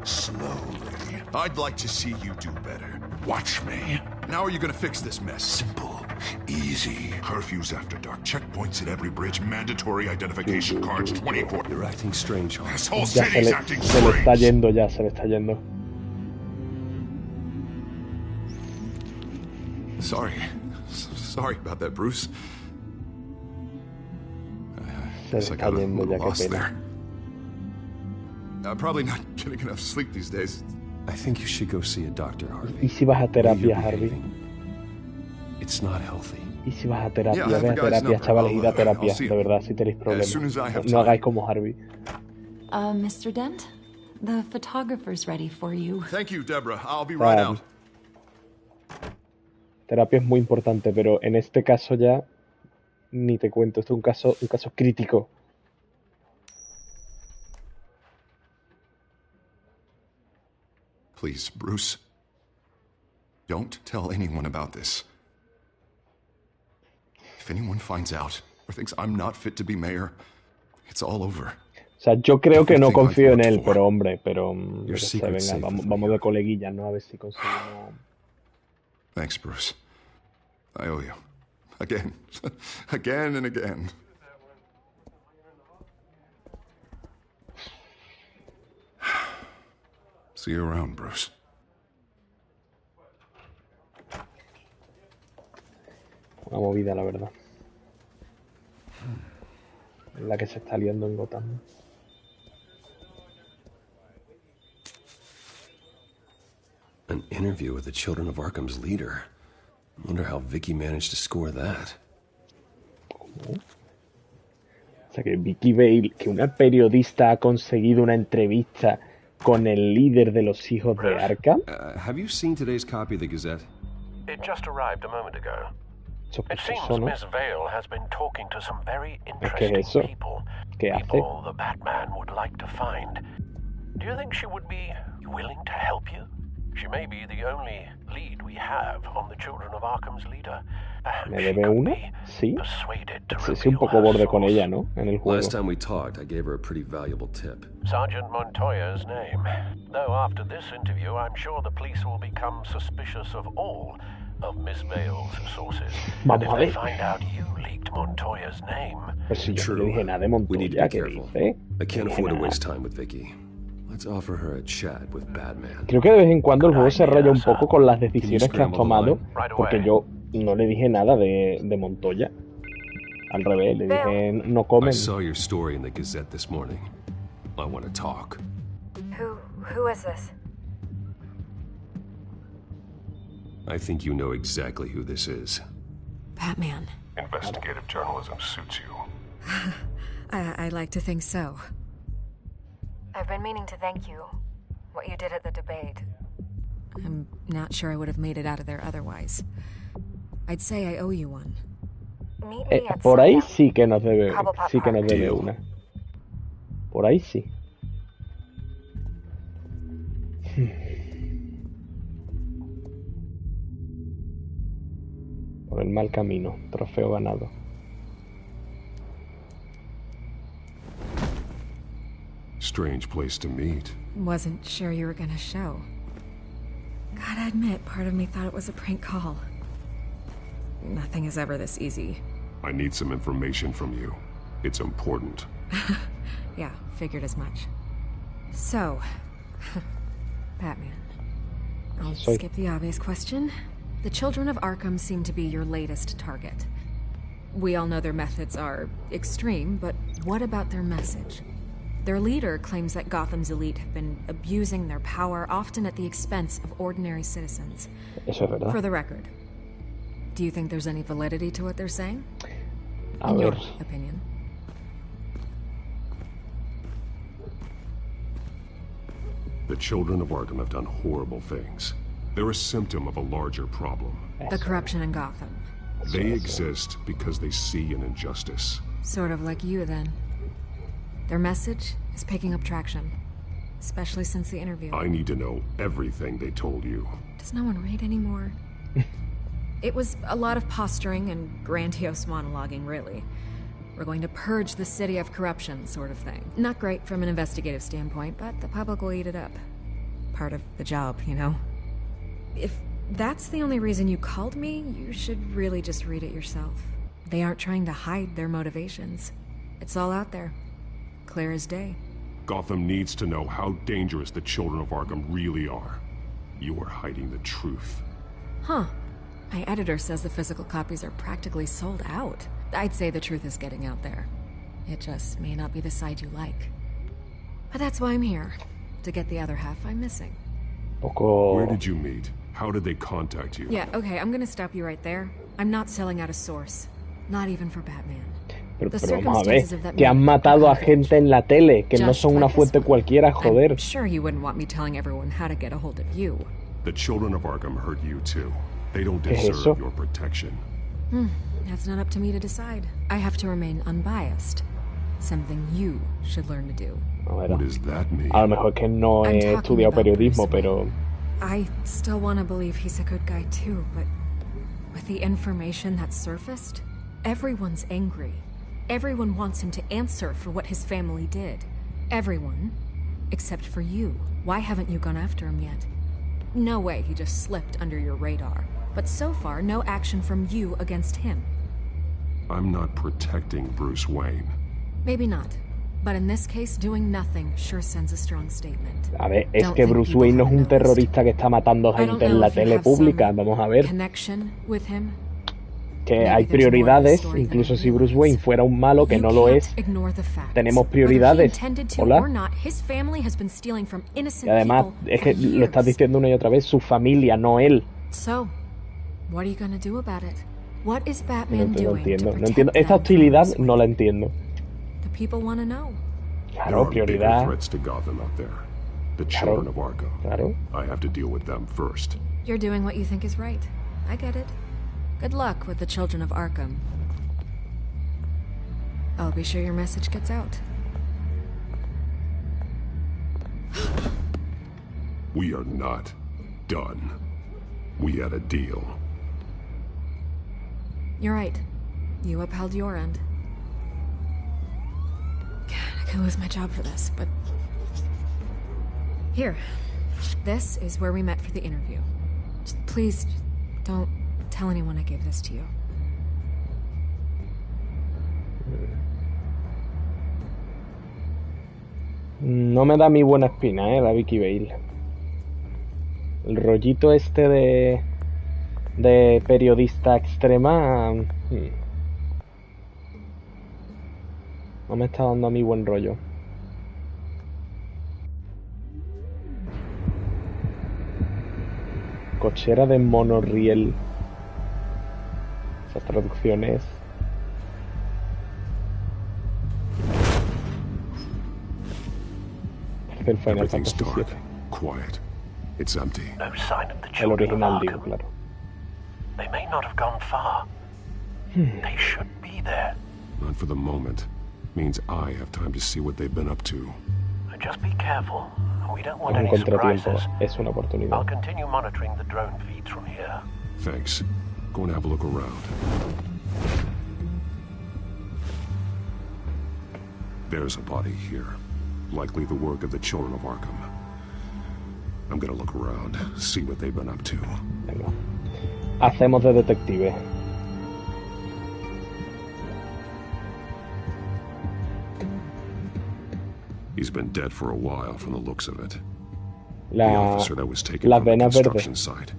Slowly.
I'd like to see you do better.
Watch me.
Now are you gonna fix this mess?
Simple. Easy. Curfews after dark. Checkpoints at every bridge. Mandatory identification cards 24.
You're acting strange, Harvey.
This whole
Ya
city's acting
se le está
strange.
yendo ya, se le está yendo.
Sorry about that, Bruce.
Se le
Guess I
está
got a
yendo
little
ya, qué
lost
pena.
there. Probably not getting enough sleep these days.
I think you should go see a doctor, Harvey.
¿Y si vas a terapia, Harvey?
It's not healthy.
¿Y si vas a terapia? Ve a terapia, chavales, id a terapia. De verdad, si tenéis problemas. No hagáis como Harvey.
Mr. Dent? The photographer's ready for you.
Thank you, Deborah. I'll be right out.
Terapia es muy importante, pero en este caso ya ni te cuento. Esto es un caso crítico.
Please, Bruce. Don't tell anyone about this. If anyone finds out or thinks I'm not fit to be mayor, it's all over.
O sea, yo creo que no confío en él, pero hombre, venga, vamos de coleguillas, ¿no? A ver si conseguimos...
Thanks, Bruce. I owe you. Again. Again and again. See you around, Bruce.
Una movida, la verdad. La que se está liando en Gotham.
An interview with the Children of Arkham's leader. I wonder how Vicky managed to score that.
¿Cómo? O sea, que Vicky Vale, que una periodista ha conseguido una entrevista con el líder de los hijos de Arkham.
Have you seen today's copy of the Gazette?
It just arrived a moment ago. It seems
¿no?
Miss Vale has been talking to some very interesting people. People the Batman would like to find. Do you think she would be willing to help you? She may be the only lead we have on the Children of Arkham's leader.
¿Me debe una? Sí. Sí, un poco borde con ella, ¿no? En el juego.
Last time we talked, I gave her a pretty valuable tip.
Sergeant Montoya's name. Though after this interview, I'm sure the police will become suspicious of all of Miss Vale's sources. And if they find out you leaked Montoya's name...
Pues si yo no dije nada de Montoya, ¿qué dice?
I can't afford to waste time with Vicky. Let's offer her a chat with Batman.
Creo que de vez en cuando el juego se raya un poco con las decisiones que has tomado, porque yo no le dije nada de Montoya. Al revés, le dije no comen.
I saw your story in the Gazette this morning. I want to talk.
Who is this?
I think you know exactly who this is.
Batman.
Investigative journalism suits you.
I like to think so.
I've been meaning to thank you. What you did at the debate.
I'm not sure I would have made it out of there otherwise. I'd say I owe you one.
Meet me at
por ahí sí que nos debe una. Por ahí sí. Por el mal camino, trofeo ganado.
Strange place to meet.
Wasn't sure you were gonna show. Gotta admit, part of me thought it was a prank call. Nothing is ever this easy.
I need some information from you. It's important.
Yeah, figured as much. So, Batman. I'll skip the obvious question. The Children of Arkham seem to be your latest target. We all know their methods are extreme, but what about their message? Their leader claims that Gotham's elite have been abusing their power, often at the expense of ordinary citizens.
Eso es verdad.
For the record, do you think there's any validity to what they're saying?
In
your opinion.
The Children of Arkham have done horrible things. They're a symptom of a larger problem.
The corruption in Gotham.
They exist because they see an injustice.
Sort of like you, then. Their message is picking up traction, especially since the interview.
I need to know everything they told you.
Does no one read anymore? It was a lot of posturing and grandiose monologuing, really. We're going to purge the city of corruption, sort of thing. Not great from an investigative standpoint, but the public will eat it up. Part of the job, you know? If that's the only reason you called me, you should really just read it yourself. They aren't trying to hide their motivations. It's all out there. Clear as day.
Gotham needs to know how dangerous the Children of Arkham really are. You are hiding the truth.
Huh. My editor says the physical copies are practically sold out. I'd say the truth is getting out there. It just may not be the side you like. But that's why I'm here. to get the other half I'm missing.
Poco...
Where did you meet? How did they contact you?
Yeah, okay, I'm gonna stop you right there. I'm not selling out a source. Not even for Batman.
Pero vamos a ver, que han matado a gente en la tele, que no son una fuente cualquiera, joder.
I'm sure you wouldn't want me telling everyone how to get a hold of you.
The children of Arkham hurt you too. They don't deserve your protection.
That's not up to me to decide. I have to remain unbiased. Something you should learn to do.
What does that mean?
A lo mejor es que no he estudiado periodismo, pero...
I still want to believe he's a good guy too, but with the information that's surfaced, everyone's angry. Everyone wants him to answer for what his family did. Everyone, except for you. Why haven't you gone after him yet? No way he just slipped under your radar. But so far, no action from you against him.
I'm not protecting Bruce Wayne.
Maybe not. But in this case, doing nothing sure sends a strong statement.
A ver, es que Bruce Wayne no es un terrorista que está matando gente en la tele pública. Vamos a ver.
Connection with him.
Que hay prioridades, incluso si Bruce Wayne fuera un malo, que no lo es, tenemos prioridades. Hola. Y además, es que lo estás diciendo una y otra vez, su familia, no él.
No
entiendo. Esta hostilidad no la entiendo. Claro, prioridad. Claro.
I have to deal with them first.
You're doing what you think is right. I get it. Good luck with the children of Arkham. I'll be sure your message gets out.
We are not done. We had a deal.
You're right. You upheld your end. God, I could lose my job for this, but... Here. This is where we met for the interview. Just please, don't tell anyone I gave this to you.
No me da mi buena espina, la Vicky Bale. El rollito este de periodista extrema no me está dando a mí buen rollo. Cochera de monorriel. Esas traducciones. Parece el Final Fantasy VII.
Quiet. It's empty.
No sign of the
El
children
original,
of
digo,
Arkham.
claro.
They may not have gone far. They should be there.
Not for the moment. Means I have time to see what they've been up to.
Just be careful. We don't want
Es un
any
contratiempo,
surprises.
es una oportunidad.
I'll continue monitoring the drone feeds from here.
Thanks. Go and have a look around. There's a body here. Likely the work of the children of Arkham. I'm gonna look around, see what they've been up to.
Venga. Hacemos de detective.
He's been dead for a while from the looks of it. The
La,
officer that was taken
la
from the
vena
construction
verde.
site.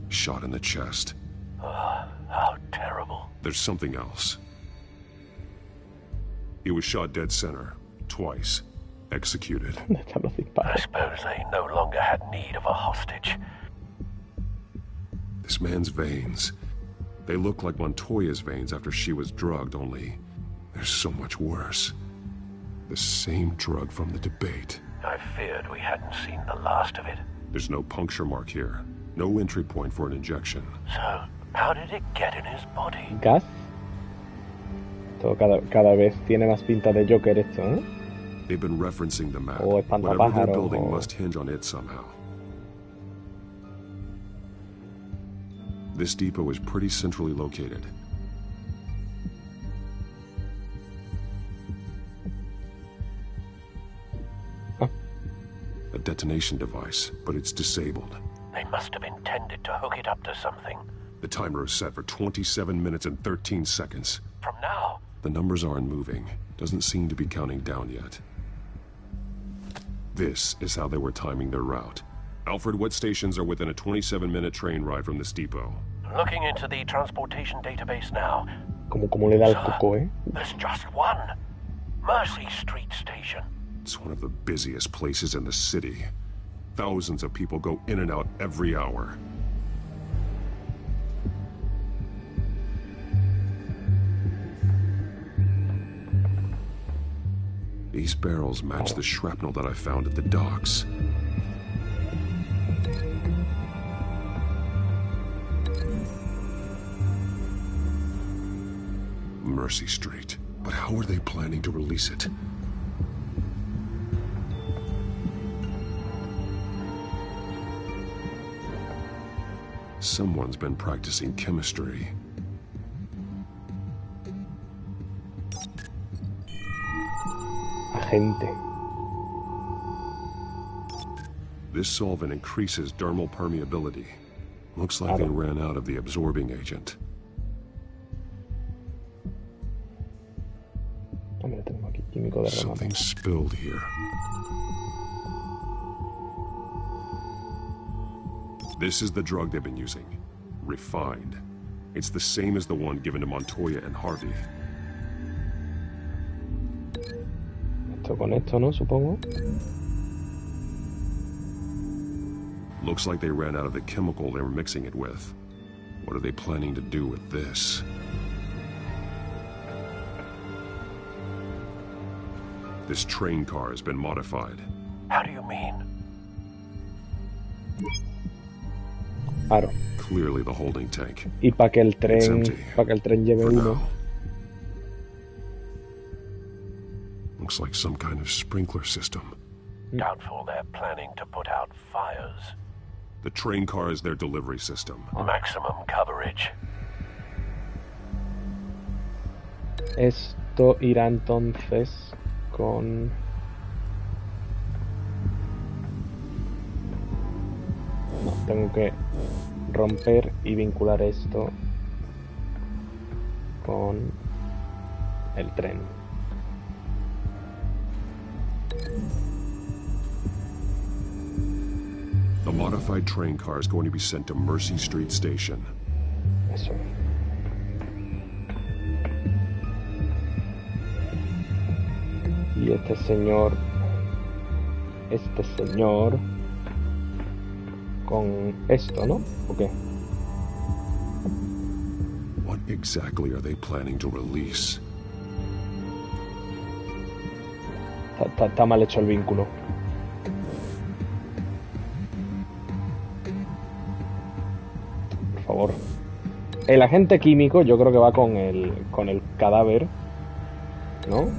Shot in the chest.
How terrible.
There's something else. He was shot dead center. Twice. Executed.
I suppose they no longer had need of a hostage.
This man's veins. They look like Montoya's veins after she was drugged, only they're so much worse. The same drug from the debate.
I feared we hadn't seen the last of it.
There's no puncture mark here. No entry point for an injection.
So, how did it get in his body?
¿Gas? Todo cada vez tiene más pinta de Joker esto, ¿eh?
They've been referencing the map.
O
Whatever they're
espantapájaros,
building
o...
must hinge on it somehow. This depot is pretty centrally located. A detonation device, but it's disabled.
They must have intended to hook it up to something.
The timer is set for 27 minutes and 13 seconds.
From now?
The numbers aren't moving. Doesn't seem to be counting down yet. This is how they were timing their route. Alfred, what stations are within a 27-minute train ride from this depot?
Looking into the transportation database now.
Como le da el coco, ¿eh?
There's just one. Mercy Street Station.
It's one of the busiest places in the city. Thousands of people go in and out every hour. These barrels match the shrapnel that I found at the docks. Mercy Street. But how are they planning to release it? Someone's been practicing chemistry.
Agente.
This solvent increases dermal permeability. Looks like they ran out of the absorbing agent.
Something
spilled here. This is the drug they've been using. Refined. It's the same as the one given to Montoya and Harvey.
Esto con esto, ¿no? Supongo.
Looks like they ran out of the chemical they were mixing it with. What are they planning to do with this? This train car has been modified.
How do you mean?
Claro.
Clearly the holding tank.
Y para que el tren lleve uno.
Looks like some kind of sprinkler system.
Doubtful they're planning to put out fires.
The train car is their delivery system.
Maximum coverage.
Esto irá entonces con... No, tengo que romper y vincular esto con el tren.
The modified train car is going to be sent to Mercy Street Station.
Eso. Y este señor con esto, ¿no? ¿O qué?
What exactly are they planning to release?
Está mal hecho el vínculo. Por favor. El agente químico yo creo que va con el cadáver, ¿no?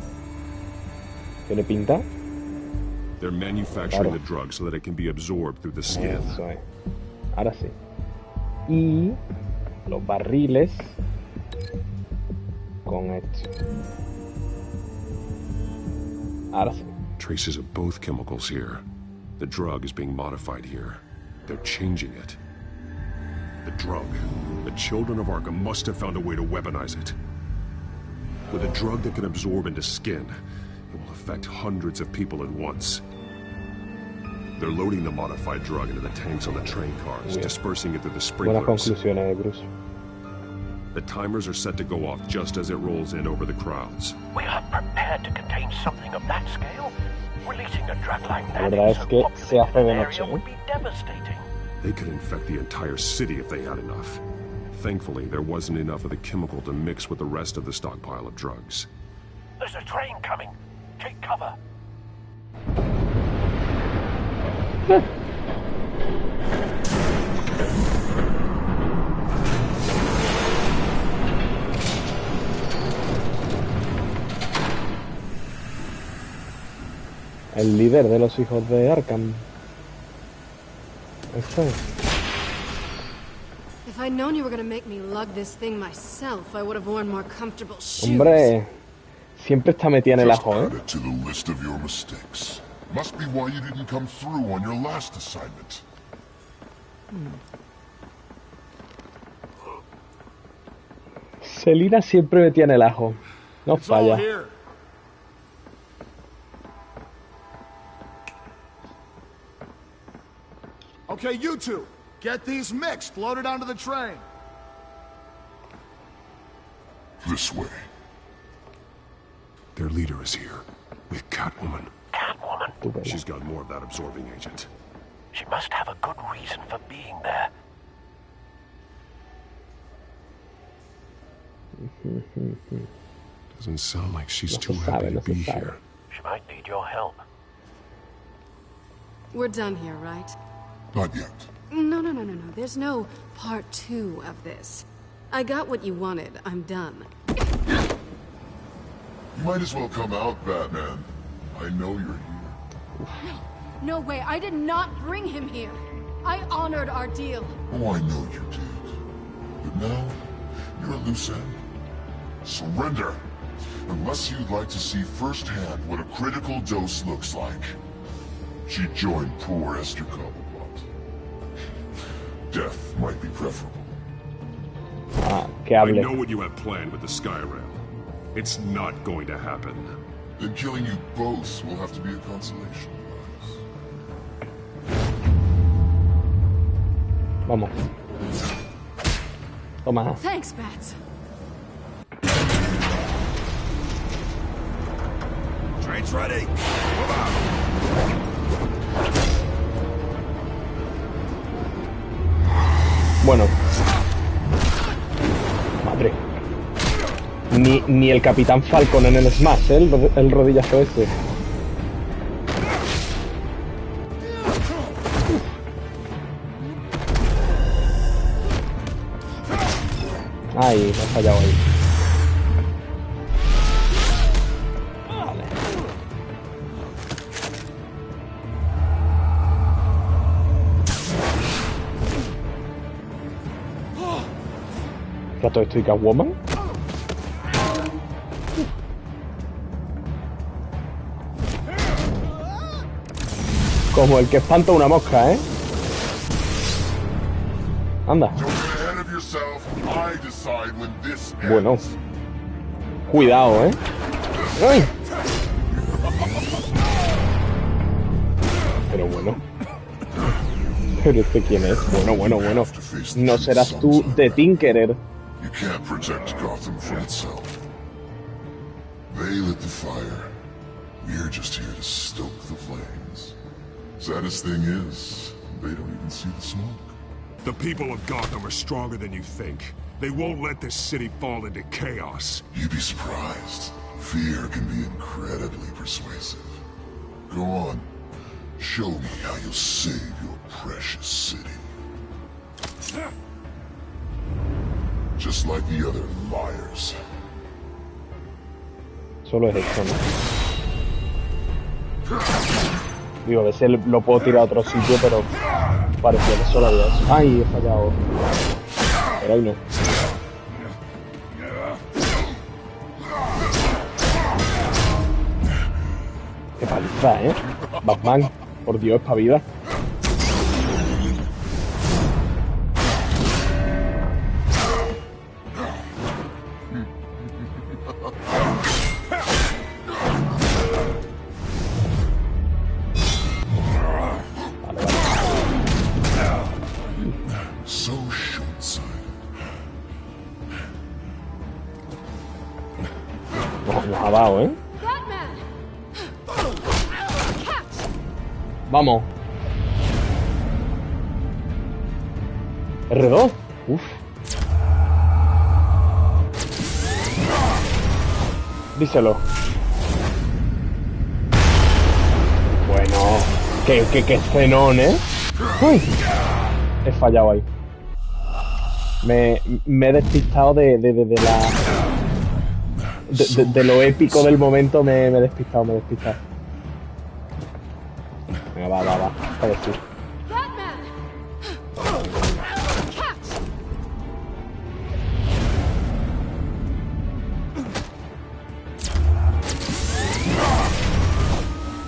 ¿Tiene pinta?
They're manufacturing the drug so that it can be absorbed through the skin.
Eso es. Ahora sí. Y los barriles con esto. Ahora sí.
Traces of both chemicals here. The drug is being modified here. They're changing it. The drug. The children of Arkham must have found a way to weaponize it. With a drug that can absorb into skin, it will affect hundreds of people at once. They're loading the modified drug into the tanks on the train cars, dispersing it through the sprinklers.
Buenas conclusiones, Bruce.
The timers are set to go off just as it rolls in over the crowds.
We are prepared to contain something of that scale. Releasing a drug like
La
that
verdad
in
es
so
que
populated
se hace de
an
noche,
area would be devastating.
They could infect the entire city if they had enough. Thankfully, there wasn't enough of the chemical to mix with the rest of the stockpile of drugs.
There's a train coming. Take cover.
El líder de los hijos de Arkham. Esto es.
If I'd known you were gonna make me lug this thing myself, I would have worn more comfortable shoes.
Hombre, siempre está metida en el ajo, ¿eh?
Add it to the list of your mistakes. Must be why you didn't come through on your last assignment.
Selina siempre metía en el ajo. No falla.
Okay, you two, get these mixed, loaded onto the train.
This way.
Their leader is here, with Catwoman.
Catwoman?
Estupendo.
She's got more of that absorbing agent.
She must have a good reason for being there.
Doesn't sound like she's too happy to be here.
She might need your help.
We're done here, right?
Not yet.
No. There's no part 2 of this. I got what you wanted. I'm done.
You might as well come out, Batman. I know you're here.
No way. I did not bring him here. I honored our deal.
Oh, I know you did. But now, you're a loose end. Surrender! Unless you'd like to see firsthand what a critical dose looks like. She joined poor Esther Cobblepot. Death might be preferable.
I
know what you have planned with the Skyrail. It's not going to happen. Then killing you both will have to be a consolation prize.
Vamos. Toma.
Thanks, Bats.
Train's ready. Move out.
Bueno. Madre. Ni el Capitán Falcon en el Smash, ¿eh? El rodillazo ese. Ay, me he fallado ahí. Vale. ¿Rato estoy Catwoman? Como el que espanta una mosca, ¿eh? Anda. Bueno. Cuidado, ¿eh? ¡Ay! Pero bueno. ¿Pero este quién es? Bueno. No serás tú de Tinkerer.
You can't protect Gotham from itself. They lit the fire. We're just here to stoke the flames. Saddest thing is, they don't even see the smoke.
The people of Gotham are stronger than you think. They won't let this city fall into chaos.
You'd be surprised. Fear can be incredibly persuasive. Go on. Show me how you'll save your precious city. Just like the other liars.
Solo es esto, ¿no? Digo, a veces lo puedo tirar a otro sitio, pero parecía que solo había eso. ¡Ay, he fallado! Pero hoy no. ¡Qué paliza, eh! Batman, por Dios, espabila. Abajo, ¿eh? Vamos. R2. Uf. Díselo. Bueno. Qué escenón, ¿eh? Uy. He fallado ahí. Me he despistado de la... De lo épico del momento me he despistado. Venga, va. A ver si.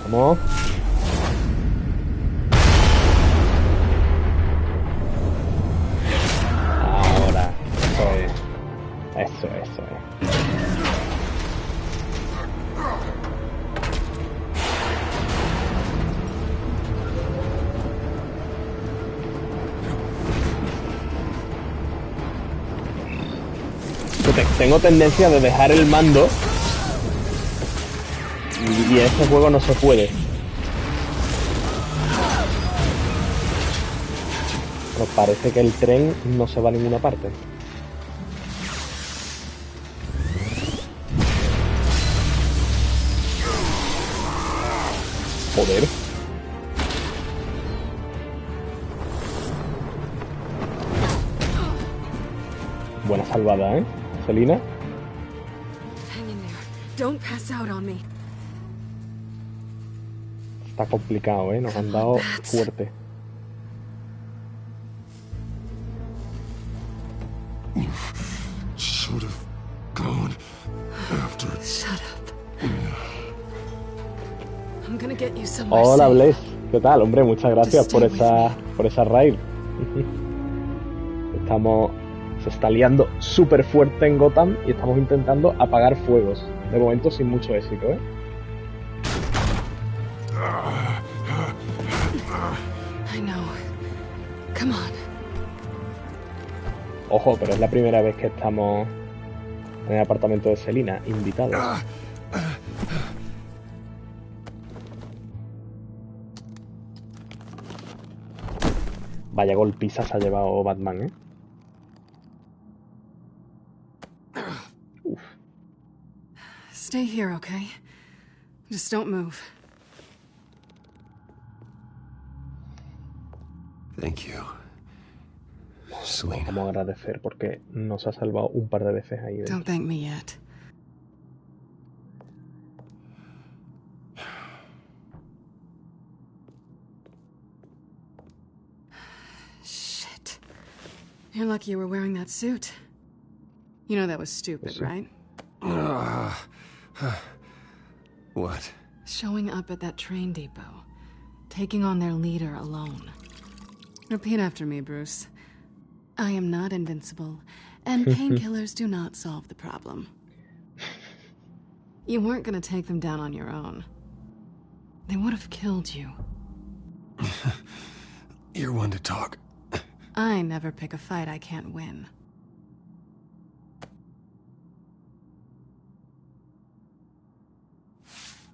Vamos. Ahora. Eso es. Tengo tendencia de dejar el mando y en este juego no se puede. Pues parece que el tren no se va a ninguna parte. Joder. Buena salvada, ¿eh? Selina. Está complicado, ¿eh? Nos han dado fuerte.
Should have gone after.
Shut up. I'm gonna get you somewhere
Hola,
safe.
Blaze. ¿Qué tal? Hombre, muchas gracias por esa raid. Se está liando súper fuerte en Gotham y estamos intentando apagar fuegos. De momento sin mucho éxito, ¿eh?
I know. Come on.
Ojo, pero es la primera vez que estamos en el apartamento de Selina, invitados. Vaya golpiza se ha llevado Batman, ¿eh? Uf.
Stay here, okay? Just don't move.
Thank you, Selina.
Vamos a agradecer porque nos ha salvado un par de veces ahí dentro.
Don't thank me yet. Shit. You're lucky you were wearing that suit. You know that was stupid, right?
What?
Showing up at that train depot. Taking on their leader alone. Repeat after me, Bruce. I am not invincible, and painkillers do not solve the problem. You weren't gonna take them down on your own. They would have killed you.
You're one to talk.
I never pick a fight I can't win.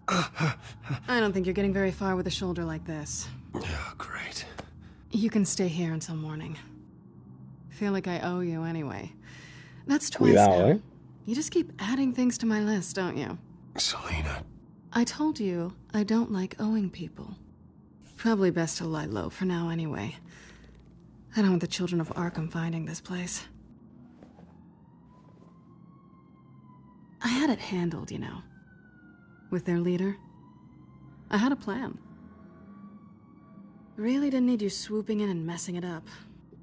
I don't think you're getting very far with a shoulder like this.
Oh, great.
You can stay here until morning. Feel like I owe you anyway. That's twice now.
Eh?
You just keep adding things to my list, don't you?
Selina.
I told you I don't like owing people. Probably best to lie low for now anyway. I don't want the children of Arkham finding this place. I had it handled, you know. With their leader. I had a plan. Really didn't need you swooping in and messing it up.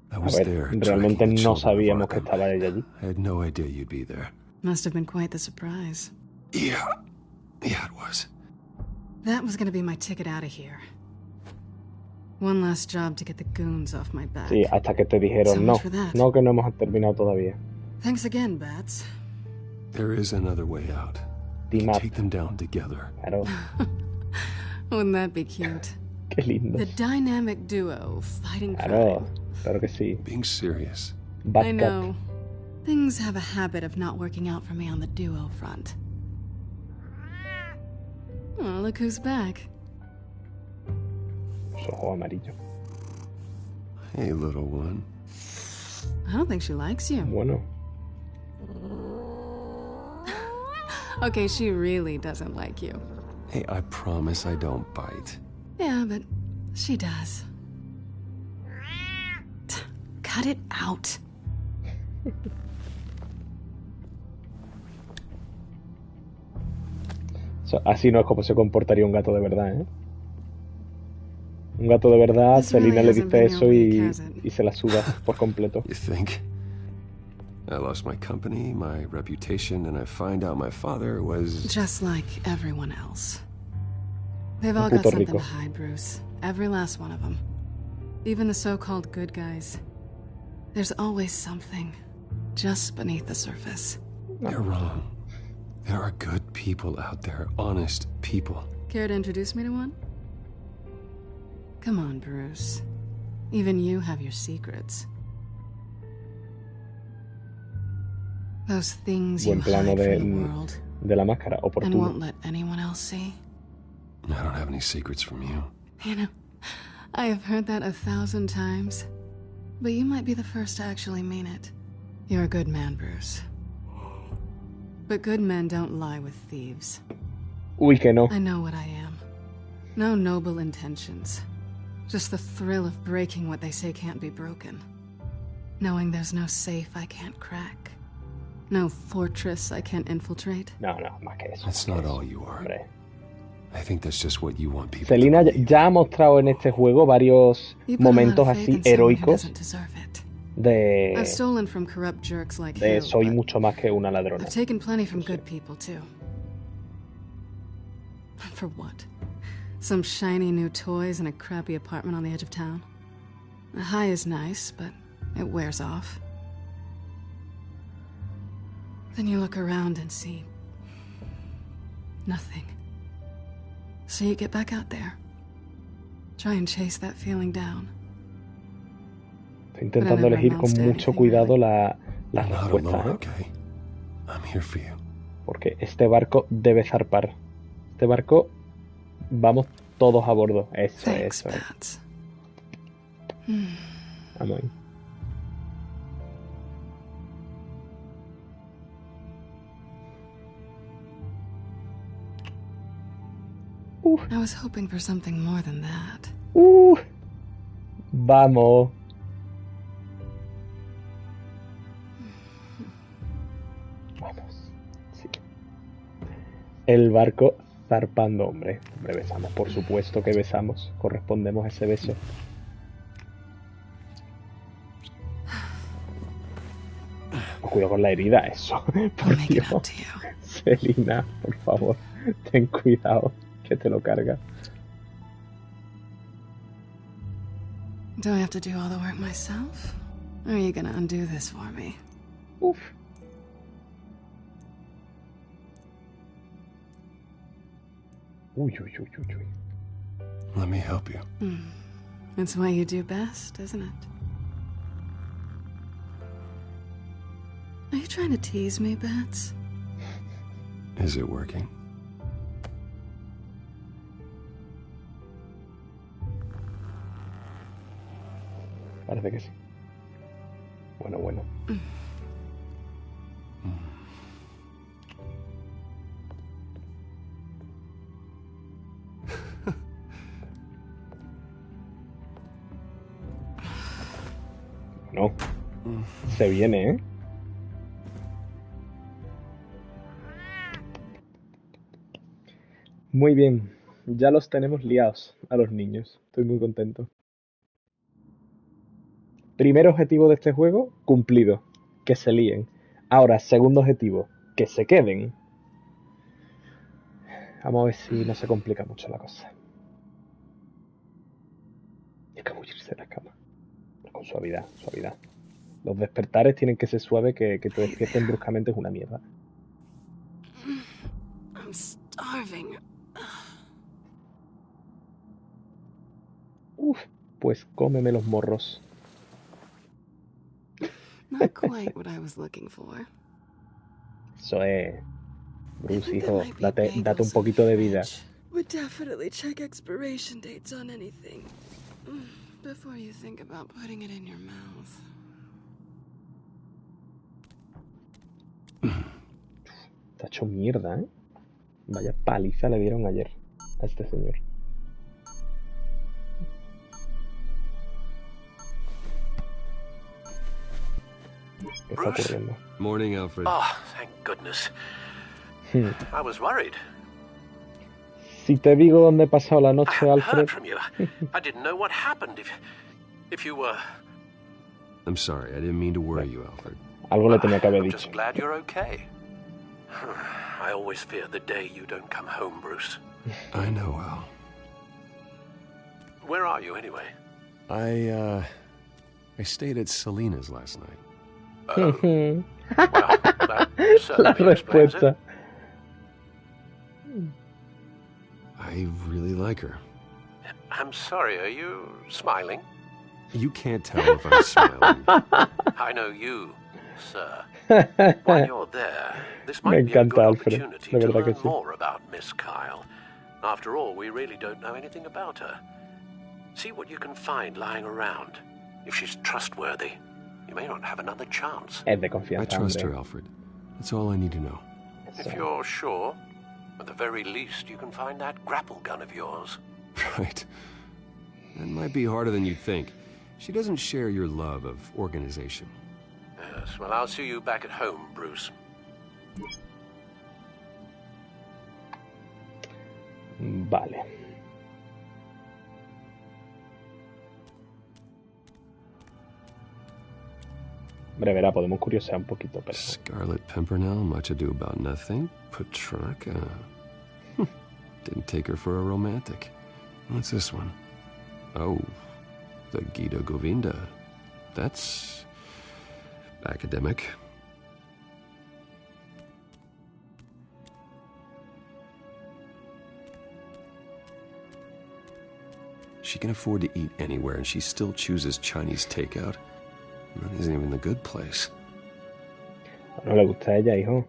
I was there.
Realmente no sabíamos que estaba ella allí.
I had no idea you'd be there.
Must have been quite the surprise.
Yeah, it was.
That was gonna be my ticket out of here. One last job to get the goons off my back.
Sí, hasta que te dijeron no, que no hemos terminado todavía.
Thanks again, Bats.
There is another way out. Take them down together.
Claro.
Wouldn't that be cute?
Qué lindo.
The dynamic duo fighting
crime. Claro que sí.
Being serious.
I know. Things have a habit of not working out for me on the duo front. Oh, look who's back.
Ojo amarillo.
Hey, little one.
I don't think she likes you.
Bueno.
Okay, she really doesn't like you.
Hey, I promise I don't bite.
Yeah, but she does. Cut it out.
Así no es como se comportaría un gato de verdad, ¿eh? Un gato de verdad, Selina le dice eso y se la suda por completo.
You think? I lost my company, my reputation, and I find out my father was...
Just like everyone else. They've all got something to hide, Bruce. Every last one of them. Even the so-called good guys. There's always something just beneath the surface.
You're wrong. There are good people out there, honest people.
Care to introduce me to one? Come on, Bruce. Even you have your secrets. Those things you hide from the world
de la máscara,
and won't let anyone else see.
I don't have any secrets from you.
You know, I have heard that 1,000 times. But you might be the first to actually mean it. You're a good man, Bruce. But good men don't lie with thieves.
Uy, que no.
I know what I am. No noble intentions. Just the thrill of breaking what they say can't be broken. Knowing there's no safe I can't crack. No fortress I can't infiltrate.
No, más que eso.
That's not all you are.
Hombre.
I think that's just what you want people
Selina
to believe.
ya ha mostrado en este juego varios momentos así heroicos de soy mucho más que una ladrona.
I've taken plenty from good people too. For what? Some shiny new toys in a crappy apartment on the edge of town? The high is nice, but it wears off. Then you look around and see nothing. So you get back out there. Try and chase that feeling down.
Estoy intentando elegir con mucho cuidado la respuesta, ¿eh?
Okay. I'm here for you.
Porque este barco debe zarpar. Este barco, vamos todos a bordo. Eso es. Vamos ahí.
I was hoping for something more than that.
Vamos. Vamos. Sí. El barco zarpando, hombre. Hombre, besamos. Por supuesto que besamos. Correspondemos a ese beso. Cuidado con la herida, eso. Por Dios. Selina, por favor, ten cuidado. Que te lo carga.
Do I have to do all the work myself? Or are you gonna undo this for me?
Uf. Uy.
Let me help you.
It's what you do best, isn't it? Are you trying to tease me, Bats?
Is it working?
Parece que sí. Bueno. No. Se viene, ¿eh? Muy bien. Ya los tenemos liados a los niños. Estoy muy contento. Primer objetivo de este juego, cumplido. Que se líen. Ahora, segundo objetivo, que se queden. Vamos a ver si no se complica mucho la cosa. Hay que huirse de la cama. Con suavidad. Los despertares tienen que ser suaves, que te despierten bruscamente es una mierda.
I'm starving.
Pues cómeme los morros.
Not quite what I was looking for.
Eso es. Bruce, hijo, date un poquito de vida.
Would definitely check expiration dates on anything before you think about putting it in your mouth.
Está hecho mierda, ¿eh? Vaya paliza le dieron ayer a este señor. ¿Qué está ocurriendo?
Morning, Alfred.
Oh, thank goodness. I was worried.
Si te digo dónde he pasado la noche, Alfred.
Heard from you. I didn't know what happened. If you were.
I'm sorry. I didn't mean to worry you, Alfred.
Algo le tenía que haber
I'm
dicho.
just glad you're okay. I always fear the day you don't come home, Bruce.
I know, Al.
Where are you, anyway?
I stayed at Selina's last night.
Well, that
La
certainly explains it.
respuesta.
I really like her.
I'm sorry, are you smiling?
You can't tell if I'm smiling.
I know you, sir. While you're there, this
Me
might be a
encanta,
good
Alfred.
opportunity
De
to
verdad que
learn
sí.
more about Miss Kyle. After all, we really don't know anything about her. See what you can find lying around.
If she's trustworthy, you may not have another chance.
Es de confianza.
I trust her, Alfred. That's all I need to know.
If you're sure, at the very least, you can find that grapple gun of yours.
Right. That might be harder than you think. She doesn't share your love of organization.
Yes, well, I'll see you back at home, Bruce.
Vale. Hombre, verá, podemos curiosear un poquito, pero...
Scarlet Pimpernel, Much Ado About Nothing, Petrarca. Didn't take her for a romantic. What's this one? Oh, the Gita Govinda. That's academic. She can afford to eat anywhere, and she still chooses Chinese takeout. That isn't even the good place.
No le gusta a ella, hijo.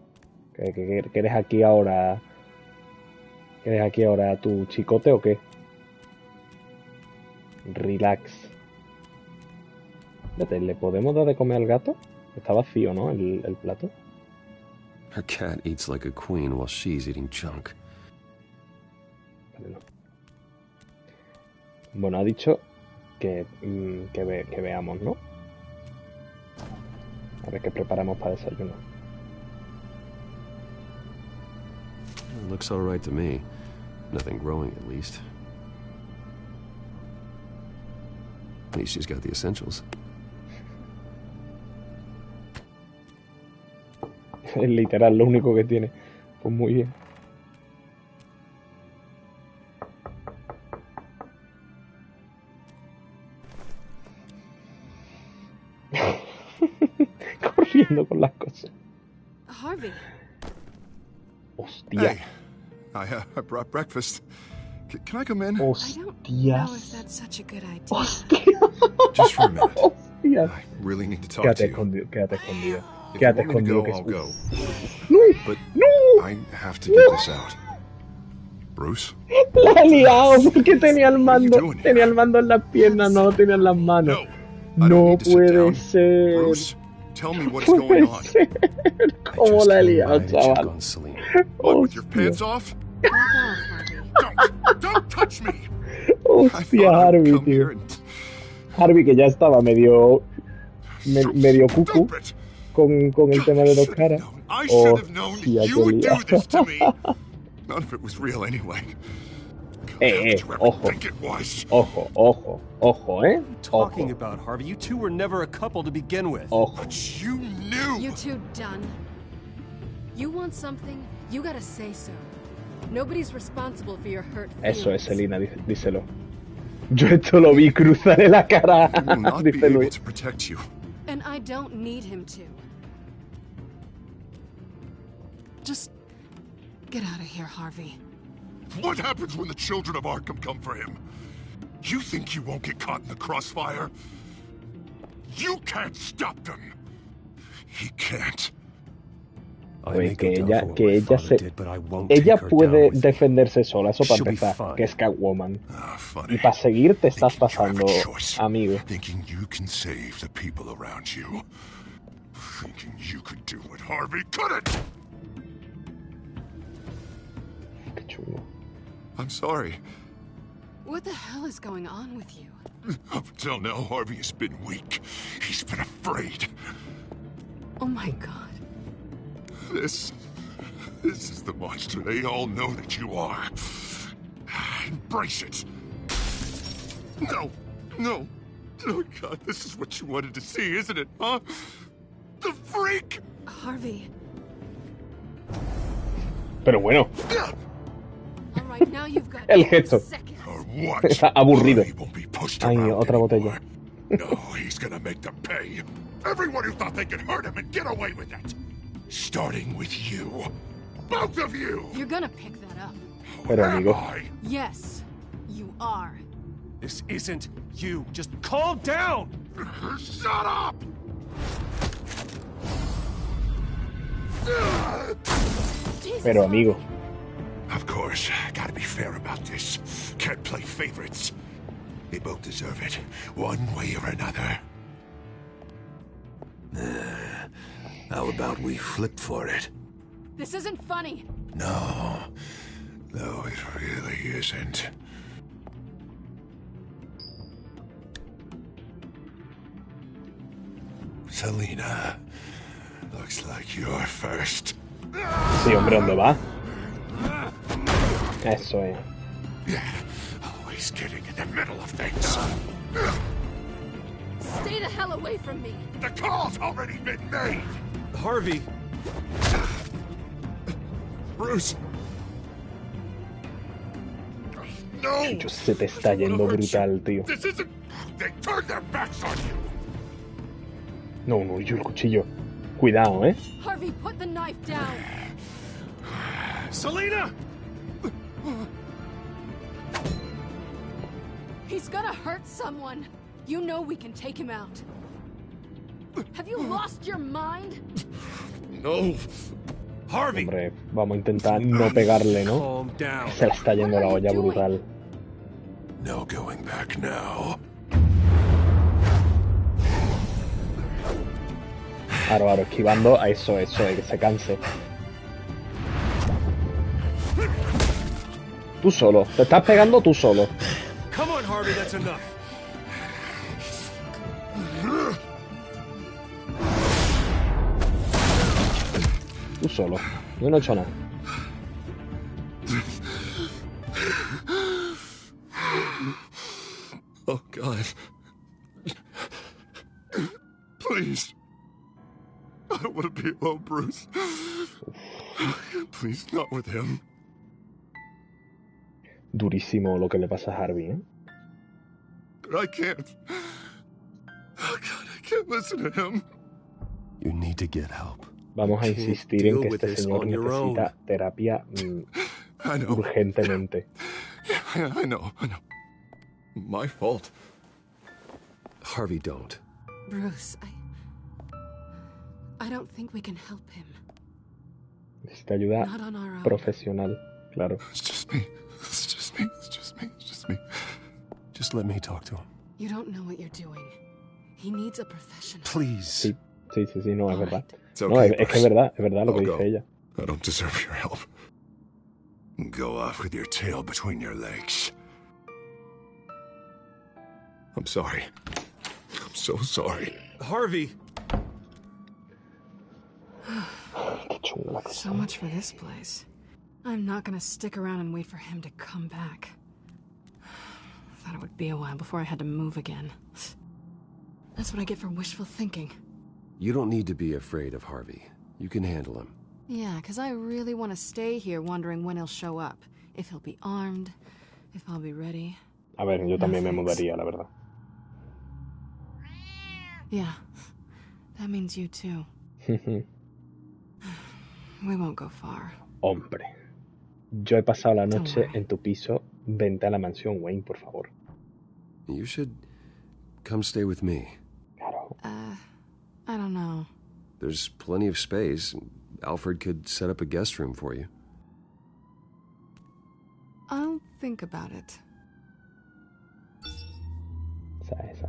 ¿Que eres aquí ahora? ¿Que eres aquí ahora tu chicote o qué? Relax. Vete, ¿le podemos dar de comer al gato? Está vacío, ¿no? El plato.
Her cat eats like a queen while she's eating junk.
Vale, no. Bueno, ha dicho que veamos, ¿no? A ver qué preparamos para desayuno.
It looks all right to me. Nothing growing, at least. At least she's got the essentials.
Es literal lo único que tiene. Pues muy bien. Corriendo con las cosas.
Harvey.
Hostia.
Hey, I brought breakfast. Can I come in?
Hostias.
Hostia. Just for a minute.
Hostias.
I really need to talk to you.
Quédate escondido.
If
Quédate
you want me to
escondido.
go, I'll go.
No.
But
No.
I have to get this out. Bruce?
La he liado porque tenía el mando. Tenía el mando en las piernas, no lo tenía en las manos. No puede ser.
Bruce, tell me what's going on.
¿Cómo la he liado, chaval?
What, with your pants off? Don't touch me.
Hostia, Harvey, tío. Harvey, que ya estaba medio cucu con el tema de dos caras. Hostia, qué liado.
None of it was real anyway.
Ojo,
Talking about, Harvey, you two were never a couple to begin with.
But you knew.
You two done. You want something, you gotta say so. Nobody's responsible for your hurt feelings.
Eso es, Selina, díselo. Yo esto lo vi cruzarle la cara.
He will not be able to protect you.
And I don't need him to. Just get out of here, Harvey.
What happens when the children of Arkham come for him? You think you won't get caught in the crossfire? You can't stop them. He can't.
Pues que ella puede defenderse sola, eso para empezar, que es Catwoman. Y para seguir te estás pasando, amigo.
Thinking you can save the people around you. Thinking you could do what Harvey couldn't.
Qué chulo.
I'm sorry.
What the hell is going on with you?
Up until now, Harvey has been weak. He's been afraid.
Oh my God.
This is the monster they all know that you are. Embrace it. No. Oh God, this is what you wanted to see, isn't it, huh? The freak!
Harvey.
Pero bueno.
All right, now you've got
El gesto. Está aburrido. Ay, otra botella.
No, he's gonna make them pay. Everyone who thought they could hurt him and get away with it. Starting with you. Both of you!
You're gonna pick that up.
Pero amigo.
Yes, you are.
This isn't you. Just calm down!
Shut up!
Pero amigo.
Of course, gotta be fair about this. Can't play favorites. They both deserve it, one way or another.
How about we flip for it?
This isn't funny.
No, it really isn't. Selina, looks like you're first.
Sí, hombre, ¿dónde va? Eso es.
Always getting in the middle of things.
Stay the hell away from me.
The call's already been made.
Harvey.
Bruce. No.
Chucho, se te está yendo brutal, tío.
This isn't. They turned their backs on you.
No, yo el cuchillo. Cuidado, ¿eh?
Harvey, put the knife down.
Selina!
He's gonna hurt someone. You know we can take him out. Have you lost your mind?
No.
Harvey.
Hombre, vamos a intentar no pegarle, ¿no? Se le está yendo la olla brutal.
No going back now.
Claro, esquivando a eso, que se canse. Tú solo, te estás pegando tú solo.
Come on, Harvey, that's enough.
Tú solo, yo no he hecho nada.
Oh, God. Please. I don't want to be alone, Bruce. Please, not with him.
Durísimo lo que le pasa a Harvey, ¿eh?
But I can't. Oh, God, I can't listen to him.
You need to get help.
Vamos a insistir en que este señor necesita terapia urgentemente.
Yeah, I know. My fault.
Harvey, don't.
Bruce, I don't think we can help him.
Necesita ayuda profesional, claro.
It's just me.
Just let me talk to him.
You don't know what you're doing. He needs a professional.
Please.
Sí, no, es verdad.
Okay,
no, es que es verdad lo que dice ella.
I don't deserve your help. Go off with your tail between your legs. I'm sorry. I'm so sorry.
Harvey!
So much for this place. I'm not gonna stick around and wait for him to come back. Thought it would be a while before I had to move again. That's what I get for wishful thinking.
You don't need to be afraid of Harvey. You can handle him.
Yeah, because I really want to stay here wondering when he'll show up. If he'll be armed, if I'll be ready.
A ver, yo también me mudaría, la verdad.
Yeah, that means you too. We won't go far.
Hombre, yo he pasado la noche en tu piso. Vente a la mansión, Wayne, por favor.
You should come stay with me.
Claro.
I don't know.
There's plenty of space. Alfred could set up a guest room for you.
I'll think about it.
Sabe.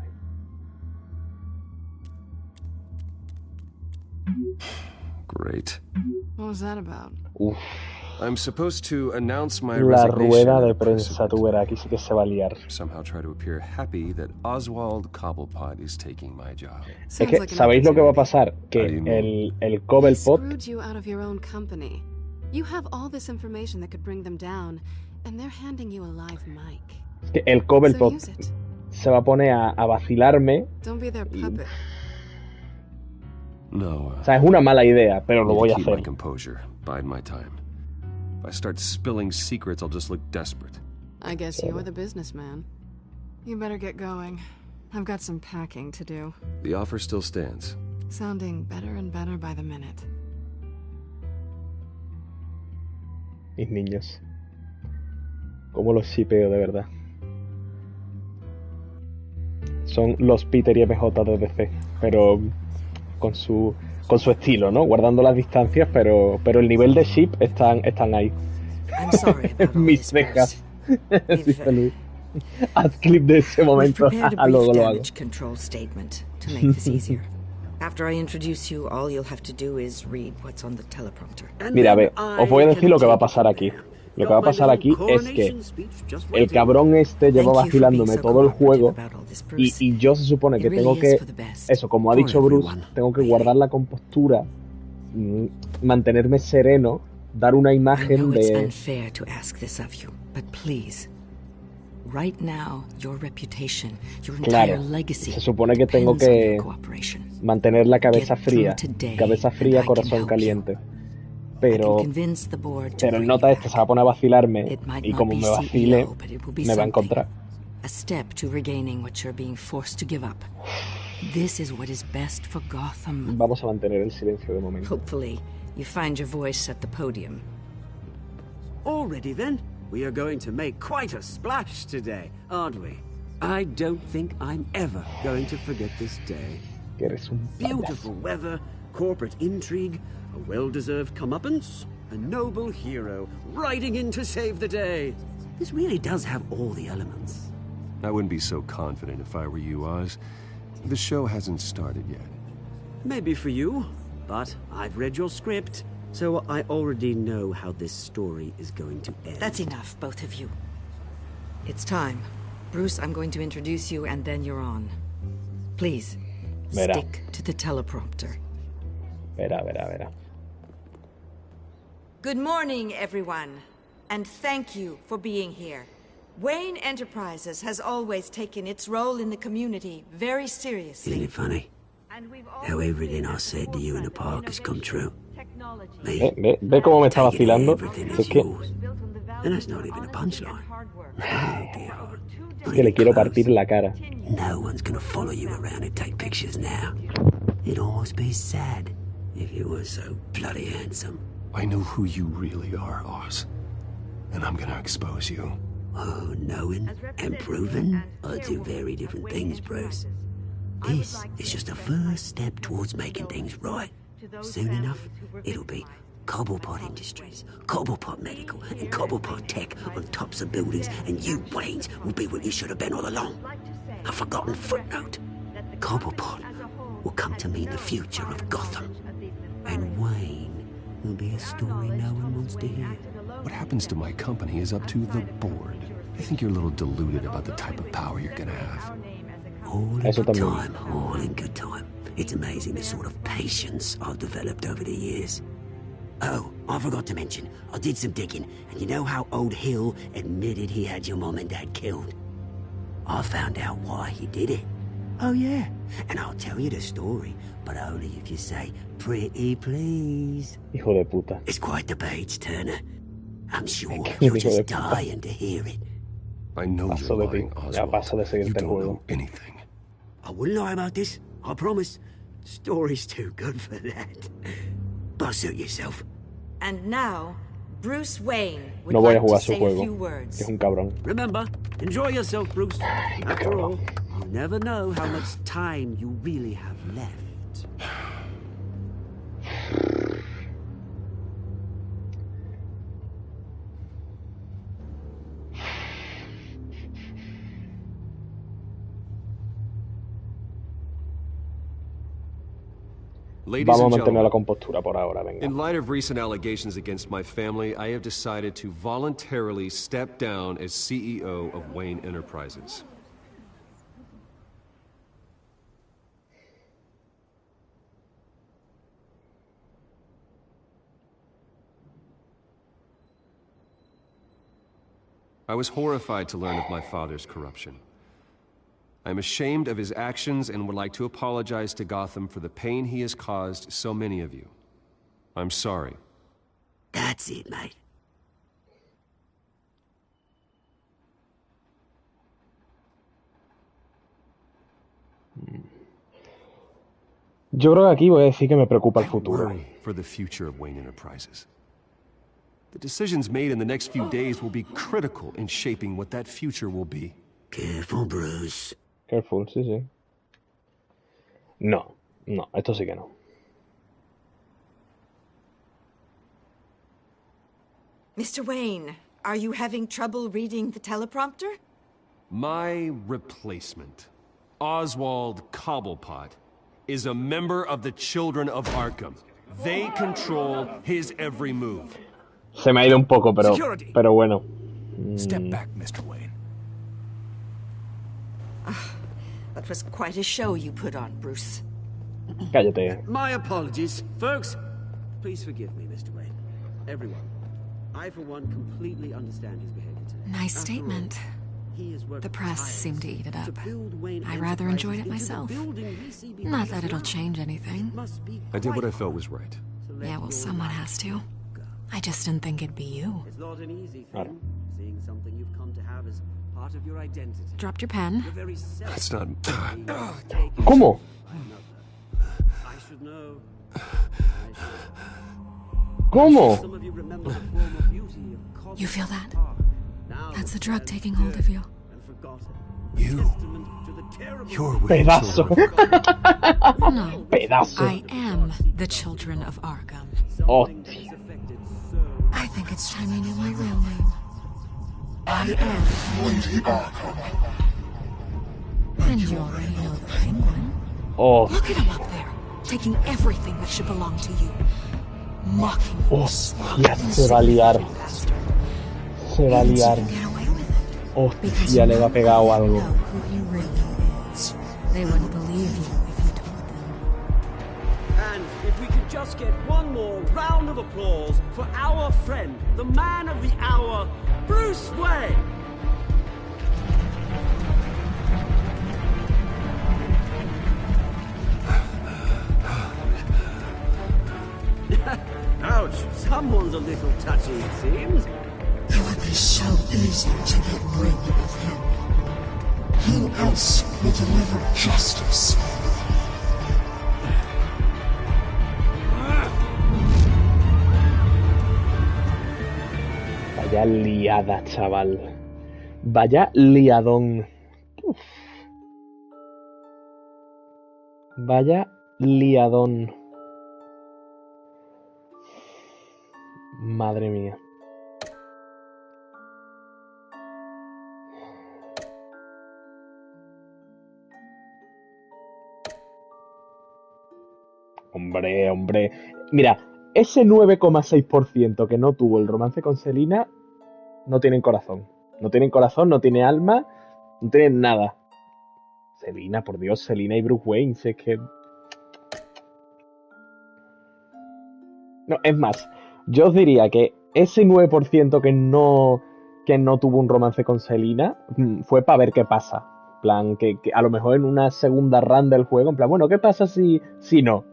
Great.
What was that about?
Uf.
I'm supposed to announce my
La
resignation.
rueda de prensa, tú verás, aquí sí que se va a liar.
Somehow try to appear happy that Oswald Cobblepot is taking my job.
Es que, ¿sabéis lo que va a pasar? Que el Cobblepot...
Screwed you out of your own company. You have all this information that could bring them down, and they're handing you a live mic.
Es que el Cobblepot se va a poner a vacilarme.
Don't be their puppet.
No.
O sea, es una mala idea, pero lo voy a
keep
hacer.
My composure. Bide my time. If I start spilling secrets, I'll just look desperate.
I guess you're the businessman. You better get going. I've got some packing to do.
The offer still stands.
Sounding better and better by the minute.
Mis niños. Cómo los shipeo, de verdad. Son los Peter y MJ de DC, pero con su estilo, ¿no? Guardando las distancias, pero el nivel de ship están ahí. Mis cejas. Dice Luis. Haz clip de ese momento. Luego lo hago.
After I introduce you, all you'll have to do is read what's on the teleprompter.
Mira, a ver, os voy a decir lo que va a pasar aquí. Lo que va a pasar aquí es que el cabrón este lleva vacilándome todo el juego y yo se supone que tengo que, eso, como ha dicho Bruce, tengo que guardar la compostura, mantenerme sereno, dar una imagen de... Claro, se supone que tengo que mantener la cabeza fría, corazón caliente. Pero el nota este se va a poner a vacilarme y como me vacile, me va a encontrar. Vamos a mantener el silencio de momento.
Hopefully, you find your voice at the podium.
Already then, we are going to make quite a splash today, aren't we? I don't think I'm ever going to forget this day. Beautiful weather, corporate intrigue, a well-deserved comeuppance, a noble hero riding in to save the day. This really does have all the elements.
I wouldn't be so confident if I were you, Oz. The show hasn't started yet.
Maybe for you, but I've read your script, so I already know how this story is going to end.
That's enough, both of you. It's time. Bruce, I'm going to introduce you and then you're on. Please, stick to the teleprompter.
Verá.
Good morning, everyone, and thank you for being here. Wayne Enterprises has always taken its role in the community very seriously.
Isn't it funny how everything I said to you in the park has come true?
Ve cómo me está vacilando. Es que...
And that's not even a punchline. Oh, dear.
Es que le quiero partir la cara.
No one's gonna follow you around and take pictures now. It'd almost be sad if you were so bloody handsome.
I know who you really are, Oz. And I'm gonna expose you.
Oh, knowing and proving are two very different things, Bruce. This is just a first step towards making things right. Soon enough, it'll be Cobblepot Industries, Cobblepot Medical, and Cobblepot Tech on tops of buildings, and you, Waynes, will be what you should have been all along. A forgotten footnote. Cobblepot will come to mean the future of Gotham. And Wayne will be a story no one wants to hear.
What happens to my company is up to the board. I think you're a little deluded about the type of power you're gonna have.
All in good time, all in good time. It's amazing the sort of patience I've developed over the years. Oh, I forgot to mention, I did some digging, and you know how old Hill admitted he had your mom and dad killed? I found out why he did it. Oh yeah, and I'll tell you the story, but only if you say, pretty please.
Hijo de puta.
It's quite the page, Turner. I'm sure you're just dying to hear it.
I know you're lying, Oswald. You don't know anything.
I wouldn't lie about this, I promise. Story's too good for that. But suit yourself.
And now, Bruce Wayne would
no voy a
like
jugar
to
su
say
juego.
a few words.
Es un cabrón.
Remember, enjoy yourself, Bruce. After all, you never know how much time you really have left.
Ladies
Vamos
and
a mantener la
gentlemen,
compostura por ahora, venga.
in light of recent allegations against my family, I have decided to voluntarily step down as CEO of Wayne Enterprises. I was horrified to learn of my father's corruption. I am ashamed of his actions and would like to apologize to Gotham for the pain he has caused so many of you. I'm sorry.
That's it, mate.
Yo creo que aquí voy a decir que me preocupa el futuro.
Worry for the future of Wayne Enterprises. The decisions made in the next few days will be critical in shaping what that future will be.
Careful, Bruce.
Careful, sí. No, esto sí que no.
Mr. Wayne, are you having trouble reading the teleprompter?
My replacement, Oswald Cobblepot, is a member of the Children of Arkham. They control his every move.
Se me ha ido un poco, pero bueno.
Step back, Mr. Wayne.
That was quite a show you put on, Bruce.
Cállate.
My apologies, folks. Please forgive me, Mr. Wayne. Everyone. I, for one, completely understand his behavior today.
Nice statement. The press seemed to eat it up. I rather enjoyed it myself. Not that it'll change anything.
I did what I felt was right.
Yeah, well, someone has to. I just didn't think it'd be you.
It's not an easy thing, seeing something you've come to have as part of your identity.
Dropped your pen.
That's not...
¿Cómo?
I should know.
¿Cómo?
You feel that? That's the drug taking hold of you.
You're
Pedazo.
No.
Pedazo.
I am the Children of Arkham.
Oh.
I think it's time you knew my real name. I am
Lady Arkham.
And you already know the Penguin.
Oh.
Look at him up there, taking everything that should belong to you. Mocking you.
Hostia, se va a liar. Se va a liar. Hostia, le va a pegar o algo.
They wouldn't believe you if you told them.
And if we could just get one more round of applause for our friend, the man of the hour, Bruce Wayne. Ouch, someone's a little touchy, it seems.
It would be so easy to get rid of him. Who else will deliver justice?
Vaya liada, chaval. Vaya liadón. Uf. Vaya liadón. Madre mía. Hombre. Mira, ese 9,6% que no tuvo el romance con Selina, no tienen corazón. No tienen corazón, no tiene alma, no tienen nada. Selina, por Dios, Selina y Bruce Wayne, si es que... No, es más, yo os diría que ese 9% que no tuvo un romance con Selina fue para ver qué pasa. En plan, que a lo mejor en una segunda run del juego, en plan, bueno, ¿qué pasa si no?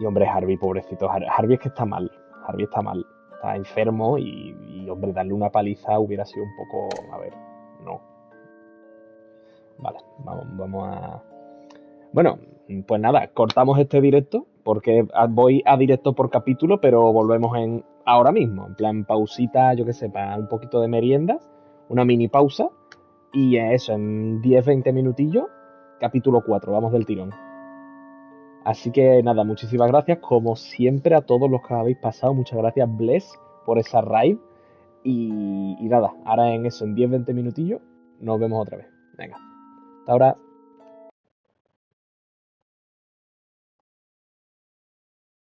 Y hombre, Harvey, pobrecito. Harvey es que está mal. Harvey está mal. Está enfermo y hombre, darle una paliza hubiera sido un poco... A ver, no. Vale, vamos a... Bueno, pues nada, cortamos este directo porque voy a directo por capítulo, pero volvemos ahora mismo. En plan, pausita, yo qué sé, para un poquito de merienda, una mini pausa. Y eso, en 10-20 minutillos, capítulo 4, vamos del tirón. Así que nada, muchísimas gracias, como siempre, a todos los que habéis pasado. Muchas gracias, Bless, por esa raid. Y nada, ahora en 10-20 minutillos, nos vemos otra vez. Venga, hasta ahora.